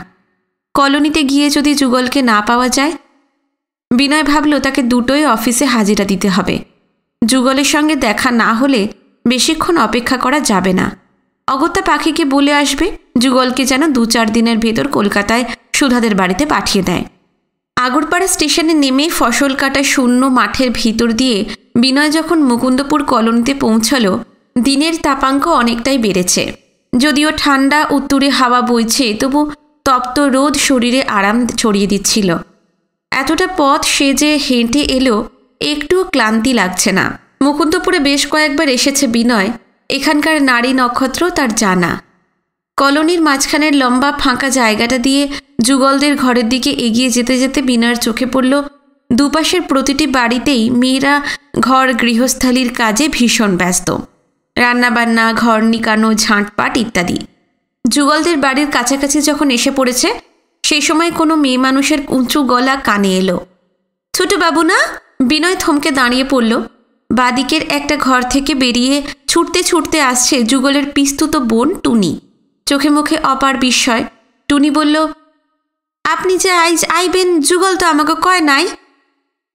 কলোনিতে গিয়ে যদি যুগলকে না পাওয়া যায়, বিনয় ভাবল তাকে দুটোই অফিসে হাজিরা দিতে হবে। যুগলের সঙ্গে দেখা না হলে বেশিক্ষণ অপেক্ষা করা যাবে না। অগত্যা পাখিকে বলে আসবে যুগলকে যেন 2-4 দিনের ভেতর কলকাতায় সুধাদের বাড়িতে পাঠিয়ে দেয়। আগরপাড়া স্টেশনে নেমে ফসল কাটা শূন্য মাঠের ভিতর দিয়ে বিনয় যখন মুকুন্দপুর কলোনিতে পৌঁছল, দিনের তাপাঙ্ক অনেকটাই বেড়েছে। যদিও ঠান্ডা উত্তুরে হাওয়া বইছে, তবু তপ্ত রোদ শরীরে আরাম ছড়িয়ে দিচ্ছিল। এতটা পথ সে যে হেঁটে এলো, একটুও ক্লান্তি লাগছে না। মুকুন্দপুরে বেশ কয়েকবার এসেছে বিনয়, এখানকার নারী নক্ষত্র তার জানা। কলোনির মাঝখানের লম্বা ফাঁকা জায়গাটা দিয়ে যুগলদের ঘরের দিকে এগিয়ে যেতে যেতে বিনয়ের চোখে পড়ল দুপাশের প্রতিটি বাড়িতেই মেয়েরা ঘর গৃহস্থালির কাজে ভীষণ ব্যস্ত। রান্নাবান্না, ঘর নিকানো, ঝাঁটপাট ইত্যাদি। যুগলদের বাড়ির কাছাকাছি যখন এসে পড়েছে, সেই সময় কোনো মেয়ে মানুষের উঁচু গলা কানে এলো। ছোট বাবু না? বিনয় থমকে দাঁড়িয়ে পড়ল। বাদিকের একটা ঘর থেকে বেরিয়ে ছুটতে ছুটতে আসছে যুগলের পিস্তুত বোন টুনি। চোখে মুখে অপার বিস্ময়। টুনি বলল, আপনি যে আইবেন যুগল তো আমাকে কয় নাই।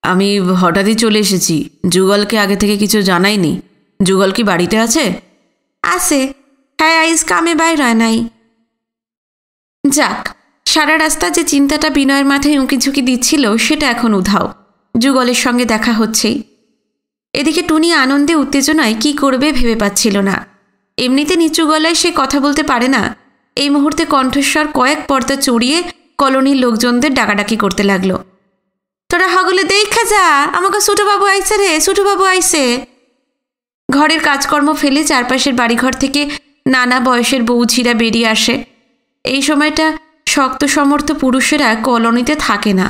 আমি হঠাৎই চলে এসেছি, যুগলকে আগে থেকে কিছু জানাইনি। যুগল কি বাড়িতে আছে? আছে, হ্যাঁ, আইজ কামে বাইর হয় নাই। যাক, সারা রাস্তা যে চিন্তাটা বিনয়ের মাথায় উঁকি ঝুঁকি দিচ্ছিল সেটা এখন উধাও। যুগলের সঙ্গে দেখা হচ্ছেই। এদিকে টুনি আনন্দে উত্তেজনায় কি করবে ভেবে পাচ্ছিল না। এমনিতে নিচু গলায় সে কথা বলতে পারে না। এই মুহূর্তে কণ্ঠস্বর কয়েক পর্দা চড়িয়ে কলোনির লোকজনদের ডাকাডাকি করতে লাগলো। তোরা হগলে দেখা যা, আমাকে ছোটবাবু আইসে রে, ছোটবাবু আইসে। ঘরের কাজকর্ম ফেলে চারপাশের বাড়িঘর থেকে নানা বয়সের বউঝিরা বেরিয়ে আসে। এই সময়টা শক্ত সমর্থ পুরুষেরা কলোনিতে থাকে না।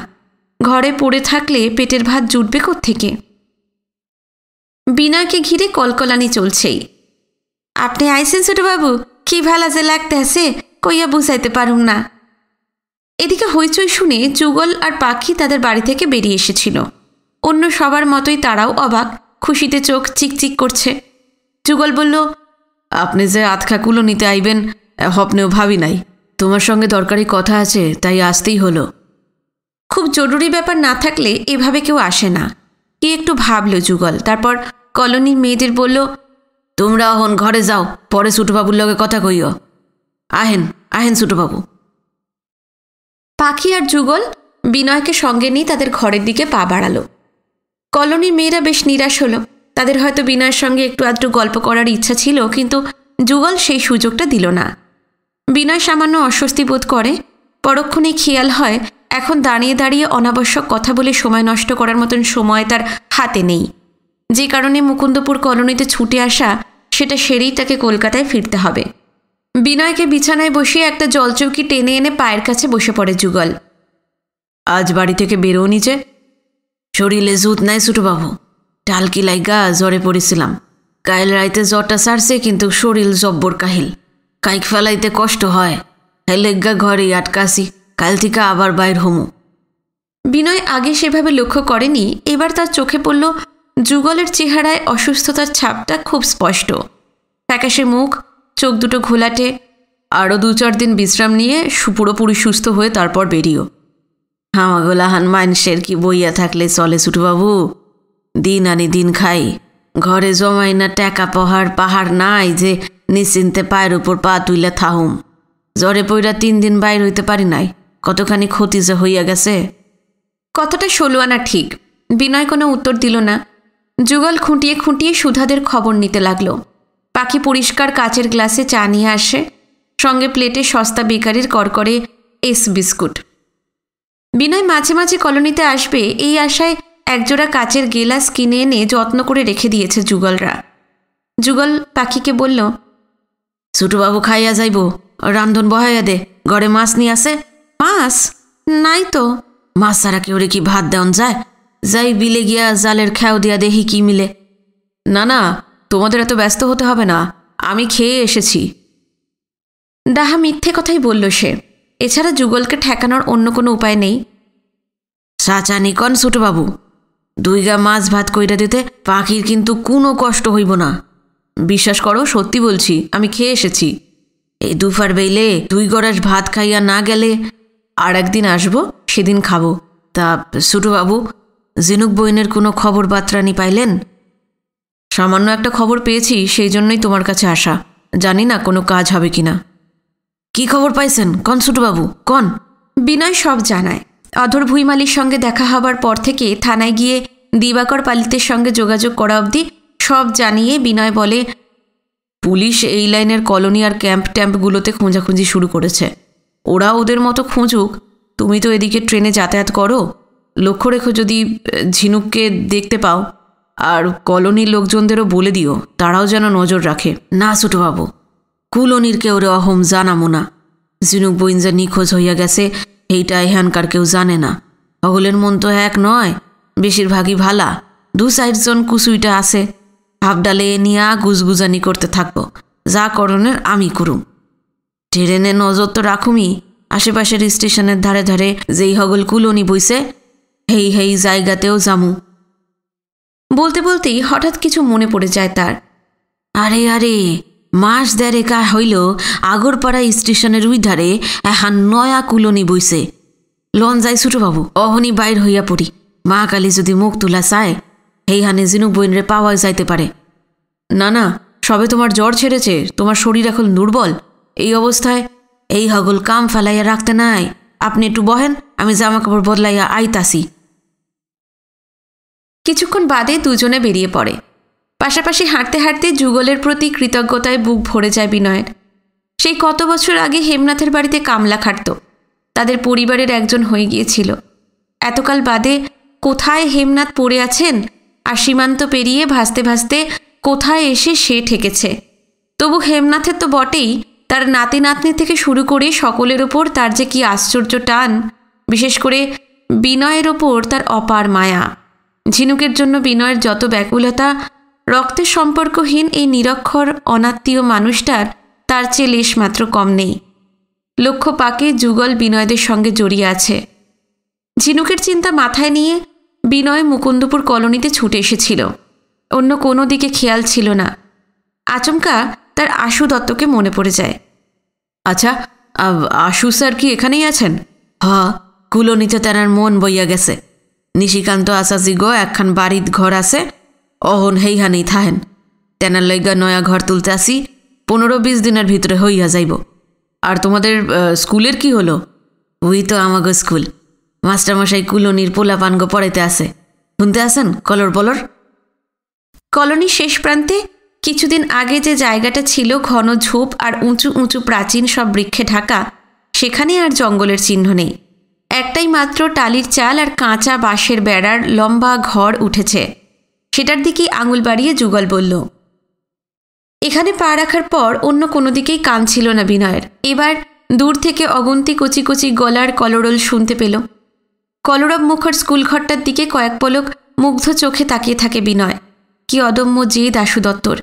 ঘরে পড়ে থাকলে পেটের ভাত জুটবে কোত্থেকে? বিনয়কে ঘিরে কলকলানি চলছেই। আপনি আইসেন ছোটবাবু, কি ভালা যে লাগতে আছে কইয়া বুঝাইতে পারুম না। এদিকে হইচই শুনে যুগল আর পাখি তাদের বাড়ি থেকে বেরিয়ে এসেছিল। অন্য সবার মতোই তারাও অবাক, খুশিতে চোখ চিকচিক করছে। যুগল বলল, আপনি যে আতখাকুলো নিতে আইবেন হপনেও ভাবি নাই। তোমার সঙ্গে দরকারি কথা আছে, তাই আসতেই হলো। খুব জরুরি ব্যাপার না থাকলে এভাবে কেউ আসে না। কি একটু ভাবল যুগল, তারপর কলোনির মেয়েদের বলল, তোমরা এখন ঘরে যাও, পরে ছোটবাবুর লগে কথা কইও। আহেন আহেন ছোটবাবু। পাখি আর যুগল বিনয়কে সঙ্গে নিয়ে তাদের ঘরের দিকে পা বাড়ালো। কলোনির মেয়েরা বেশ নিরাশ হলো। তাদের হয়তো বিনয়ের সঙ্গে একটু আধটু গল্প করার ইচ্ছা ছিল, কিন্তু যুগল সেই সুযোগটা দিল না। বিনয় সামান্য অস্বস্তি বোধ করে। পরক্ষণেই খেয়াল হয় এখন দাঁড়িয়ে দাঁড়িয়ে অনাবশ্যক কথা বলে সময় নষ্ট করার মতন সময় তার হাতে নেই। যে কারণে মুকুন্দপুর কলোনিতে ছুটে আসা, সেটা সেরেই তাকে কলকাতায় ফিরতে হবে। বিনয়কে বিছানায় বসিয়ে একটা জলচৌকি টেনে এনে পায়ের কাছে বসে পড়ে যুগল। আজ বাড়ি থেকে বেরোনি যে? শরীরে জুত নাই ছোটবাবু, টালকি লাইগা জ্বরে পড়েছিলাম। কাইল রাইতে জ্বরটা সারছে, কিন্তু শরীর জব্বর কাহিল, কাইক ফেলাইতে কষ্ট হয়। হেলেগা ঘরেই আটকাছি, কাল থেকে আবার বাইর হমু। বিনয় আগে সেভাবে লক্ষ্য করেনি। এবার তার চোখে পড়ল যুগলের চেহারায় অসুস্থতার ছাপটা খুব স্পষ্ট। ফ্যাকাশে মুখ, চোখ দুটো ঘোলাটে। আরও 2-4 দিন বিশ্রাম নিয়ে পুরোপুরি সুস্থ হয়ে তারপর বেরিও। হামাগোলাহান মানুষের কি বইয়া থাকলে চলে ছোটবাবু? দিন আনি দিন খাই, ঘরে জমাই না টাকা পাহাড় নাই যে নিশ্চিন্তে পায়ের উপর পা তুইলে থাহুম। জ্বরে পইরা 3 দিন বাইর হইতে পারি নাই, কতখানি ক্ষতি যে হইয়া গেছে। কথাটা 16 আনা ঠিক। বিনয় কোনো উত্তর দিল না। যুগল খুঁটিয়ে খুঁটিয়ে সুধাদের খবর নিতে লাগলো। পাখি পরিষ্কার কাচের গ্লাসে চা নিয়ে আসে, সঙ্গে প্লেটে সস্তা বেকারির করকরে এস বিস্কুট। বিনয় মাঝে মাঝে কলোনিতে আসবে এই আশায় একজোড়া কাচের গেলাস কিনে এনে যত্ন করে রেখে দিয়েছে যুগলরা। যুগল পাখিকে বলল, ছোটবাবু খাইয়া যাইব, রান্ধন বহাইয়া দে, ঘরে মাছ নিয়ে আসে। মাছ নাই তো, মাছ ছাড়া কি ওরে কি ভাত দেওয়ান যায়? যাই বিলে গিয়া জালের খেয়াও দিয়া দেখি কি মিলে। না না, তোমাদের এত ব্যস্ত হতে হবে না, আমি খেয়ে এসেছি। ডাহা মিথ্যে কথাই বলল সে। এছাড়া যুগলকে ঠেকানোর অন্য কোনো উপায় নেই। চাচা নিকন ছোটবাবু, 2 গা মাছ ভাত কইরা দিতে পাখির কিন্তু কোনো কষ্ট হইব না। বিশ্বাস করো, সত্যি বলছি, আমি খেয়ে এসেছি। এই দুপুর বেইলে 2 গড়াস ভাত খাইয়া না গেলে আর একদিন আসবো, সেদিন খাবো। তা ছোটবাবু, ঝিনুক বইনের কোনো খবর বার্তানি পাইলেন? সামান্য একটা খবর পেয়েছি, সেই জন্যই তোমার কাছে আসা। জানি না কোনো কাজ হবে কিনা। কি খবর পাইছেন কন ছোটবাবু, কন। বিনয় সব জানায়। অধর ভুইমালির সঙ্গে দেখা হবার পর থেকে থানায় গিয়ে দিবাকর পালিতের সঙ্গে যোগাযোগ করা অবধি সব জানিয়ে বিনয় বলে, পুলিশ এই লাইনের কলোনি আর ক্যাম্পগুলোতে খোঁজাখুঁজি শুরু করেছে। ওরা ওদের মতো খুঁজুক, তুমি তো এদিকে ট্রেনে যাতায়াত করো, লক্ষ্য রেখো যদি ঝিনুককে দেখতে পাও। আর কলোনির লোকজনদেরও বলে দিও, তারাও যেন নজর রাখে। না ছোটবাবু, কুলনির কেউ রে অহম জানামো না। ঝিনুক বইন যে নিখোঁজ হইয়া গেছে এইটা এখানকার কেউ জানে না। অগলের মন তো এক নয়, বেশিরভাগই ভালা। 2-4 জন কুসুইটা আছে, ভাবডালে নিয়া গুজগুজানি করতে থাকবো। যা করণের আমি করুম। ট্রেনে নজর তো রাখুমি। আশেপাশের স্টেশনের ধারে ধারে যেই হগল কুলনি বইছে হেই জায়গাতেও জামু। বলতে বলতেই হঠাৎ কিছু মনে পড়ে যায় তার। আরে মাস দেড়েকা হইল আগরপাড়া স্টেশনের ওই ধারে এখন নয়া কুলনি বইছে। লন যাই ছোটবাবু, অহনি বাইর হইয়া পড়ি। মা কালী যদি মুখ তুলা চায়, হেইহানে ঝিনুক বইনরে পাওয়া যাইতে পারে। না না, সবে তোমার জ্বর ছেড়েছে, তোমার শরীর এখন দুর্বল। এই অবস্থায় এই হগল কাম ফেলাইয়া রাখতে নাই। আপনি একটু বহেন, আমি জামা কাপড় বদলাইয়া আইতাছি। কিছুক্ষণ বাদে দুজনে বেরিয়ে পড়ে। পাশাপাশি হাঁটতে হাঁটতে যুগলের প্রতি কৃতজ্ঞতায় বুক ভরে যায় বিনয়ের। সেই কত বছর আগে হেমনাথের বাড়িতে কামলা খাটত, তাদের পরিবারের একজন হয়ে গিয়েছিল। এতকাল বাদে কোথায় হেমনাথ পড়ে আছেন, আর সীমান্ত পেরিয়ে ভাসতে ভাসতে কোথায় এসে সে ঠেকেছে। তবু হেমনাথের তো বটেই, তার নাতি নাতনি থেকে শুরু করে সকলের ওপর তার যে কি আশ্চর্য টান, বিশেষ করে বিনয়ের ওপর তার অপার মায়া। ঝিনুকের জন্য বিনয়ের যত ব্যাকুলতা, রক্তের সম্পর্কহীন এই নিরক্ষর অনাত্মীয় মানুষটার তার চেয়ে লেশমাত্র কম নেই। লক্ষ্য পাকে যুগল বিনয়দের সঙ্গে জড়িয়ে আছে। ঝিনুকের চিন্তা মাথায় নিয়ে বিনয় মুকুন্দপুর কলোনিতে ছুটে এসেছিল। অন্য কোনো দিকে খেয়াল ছিল না। আচমকা তার আশু দত্তকে মনে পড়ে যায়। আচ্ছা, আশু স্যার কি এখানেই আছেন? কুলনিতে তার মন বইয়া গেছে। নিশিকান্ত আচাজি গো একখান বাড়ির ঘর আছে, অহন হেইহানেই থাহেন। তেনার লইগা নয়া ঘর তুলতে আসি, 15-20 দিনের ভিতরে হইয়া যাইব। আর তোমাদের স্কুলের কি হলো? ওই তো আমাগো স্কুল। মাস্টারমশাই কুলনির পোলাপানগো পড়াইতে আছে। শুনতে আসেন কলর বলর। কলোনির শেষ প্রান্তে কিছুদিন আগে যে জায়গাটা ছিল ঘন ঝোপ আর উঁচু উঁচু প্রাচীন সব বৃক্ষে ঢাকা, সেখানে আর জঙ্গলের চিহ্ন নেই। একটাই মাত্র টালির চাল আর কাঁচা বাঁশের বেড়ার লম্বা ঘর উঠেছে। সেটার দিকেই আঙুল বাড়িয়ে যুগল বলল। এখানে পা রাখার পর অন্য কোনো দিকেই কান ছিল না বিনয়ের। এবার দূর থেকে অগুন্তি কচি কচি গলার কলরোল শুনতে পেল। কলরব মুখর স্কুলঘরটার দিকে কয়েক পলক মুগ্ধ চোখে তাকিয়ে থাকে বিনয়। কি অদম্য জেদ আশু দত্তর,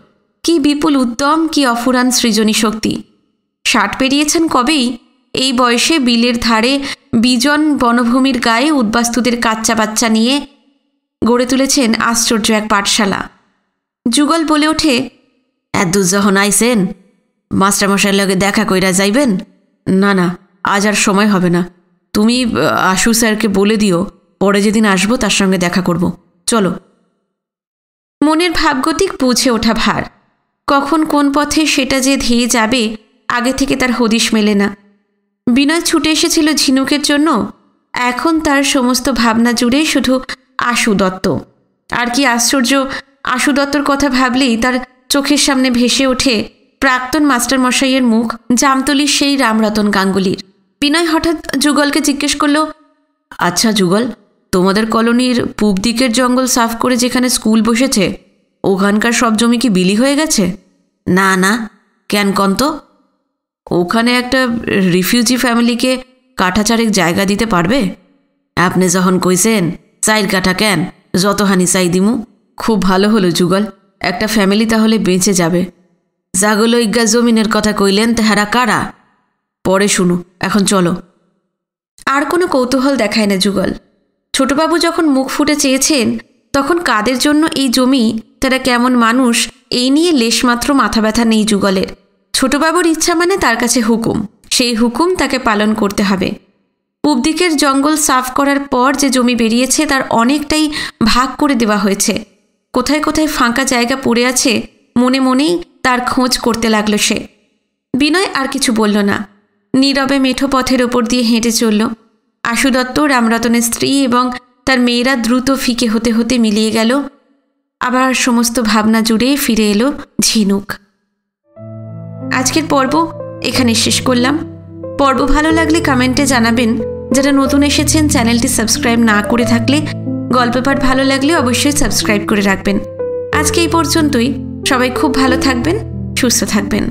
কি বিপুল উদ্যম, কি অফুরান সৃজনী শক্তি। 60 পেরিয়েছেন কবেই, এই বয়সে বিলের ধারে বিজন বনভূমির গায়ে উদ্বাস্তুদের কাচ্চা বাচ্চা নিয়ে গড়ে তুলেছেন আশ্চর্য এক পাঠশালা। যুগল বলে ওঠে, এত যখন আইসেন, মাস্টারমশাইয়ের লগে দেখা কইরা যাইবেন? না না, আজ আর সময় হবে না। তুমি আশু স্যারকে বলে দিও, পরে যেদিন আসবো তার সঙ্গে দেখা করব। চলো। মনের ভাবগতিক বুঝে ওঠা ভার। কখন কোন পথে সেটা যে ধেয়ে যাবে আগে থেকে তার হদিশ মেলে না। বিনয় ছুটে এসেছিল ঝিনুকের জন্য, এখন তার সমস্ত ভাবনা জুড়ে শুধু আশু দত্ত। আর কি আশ্চর্য, আশু দত্তর কথা ভাবলেই তার চোখের সামনে ভেসে ওঠে প্রাক্তন মাস্টারমশাইয়ের মুখ, জামতলির সেই রামরতন গাঙ্গুলির। বিনয় হঠাৎ যুগলকে জিজ্ঞেস করল, আচ্ছা যুগল, তোমাদের কলোনির পূব দিকের জঙ্গল সাফ করে যেখানে স্কুল বসেছে, ওখানকার সব জমি কি বিলি হয়ে গেছে? না না, কেন কন্ত? ওখানে একটা রিফিউজি ফ্যামিলিকে কাঠাচারেক জায়গা দিতে পারবে? আপনি যখন কইছেন 4 কাঠা কেন, যতখানি চাই দিমু। খুব ভালো হলো যুগল, একটা ফ্যামিলি তাহলে বেঁচে যাবে। জাগলো ইজ্ঞা জমিনের কথা কইলেন তাহারা কারা? পরে শুনু, এখন চলো। আর কোনো কৌতূহল দেখায় না যুগল। ছোটবাবু যখন মুখ ফুটে চেয়েছেন তখন কাদের জন্য এই জমি, তারা কেমন মানুষ, এই নিয়ে লেশমাত্র মাথা ব্যথা নেই যুগলের। ছোটবাবুর ইচ্ছা মানে তার কাছে হুকুম, সেই হুকুম তাকে পালন করতে হবে। পূব দিকের জঙ্গল সাফ করার পর যে জমি বেরিয়েছে তার অনেকটাই ভাগ করে দেওয়া হয়েছে। কোথায় কোথায় ফাঁকা জায়গা পড়ে আছে মনে মনেই তার খোঁজ করতে লাগলো সে। বিনয় আর কিছু বলল না, নীরবে মেঠো পথের ওপর দিয়ে হেঁটে চলল। আশু দত্ত, রামরতনের স্ত্রী এবং তার মেয়েরা দ্রুত ফিকে হতে হতে মিলিয়ে গেল। আবার সমস্ত ভাবনা জুড়ে ফিরে এলো ঝিনুক। আজকের পর্ব এখানে শেষ করলাম। পর্ব ভালো লাগলে কমেন্টে জানাবেন। যারা নতুন এসেছেন চ্যানেলটি সাবস্ক্রাইব না করে থাকলে, গল্প পাঠ ভালো লাগলে অবশ্যই সাবস্ক্রাইব করে রাখবেন। আজকে এই পর্যন্তই। সবাই খুব ভালো থাকবেন, সুস্থ থাকবেন।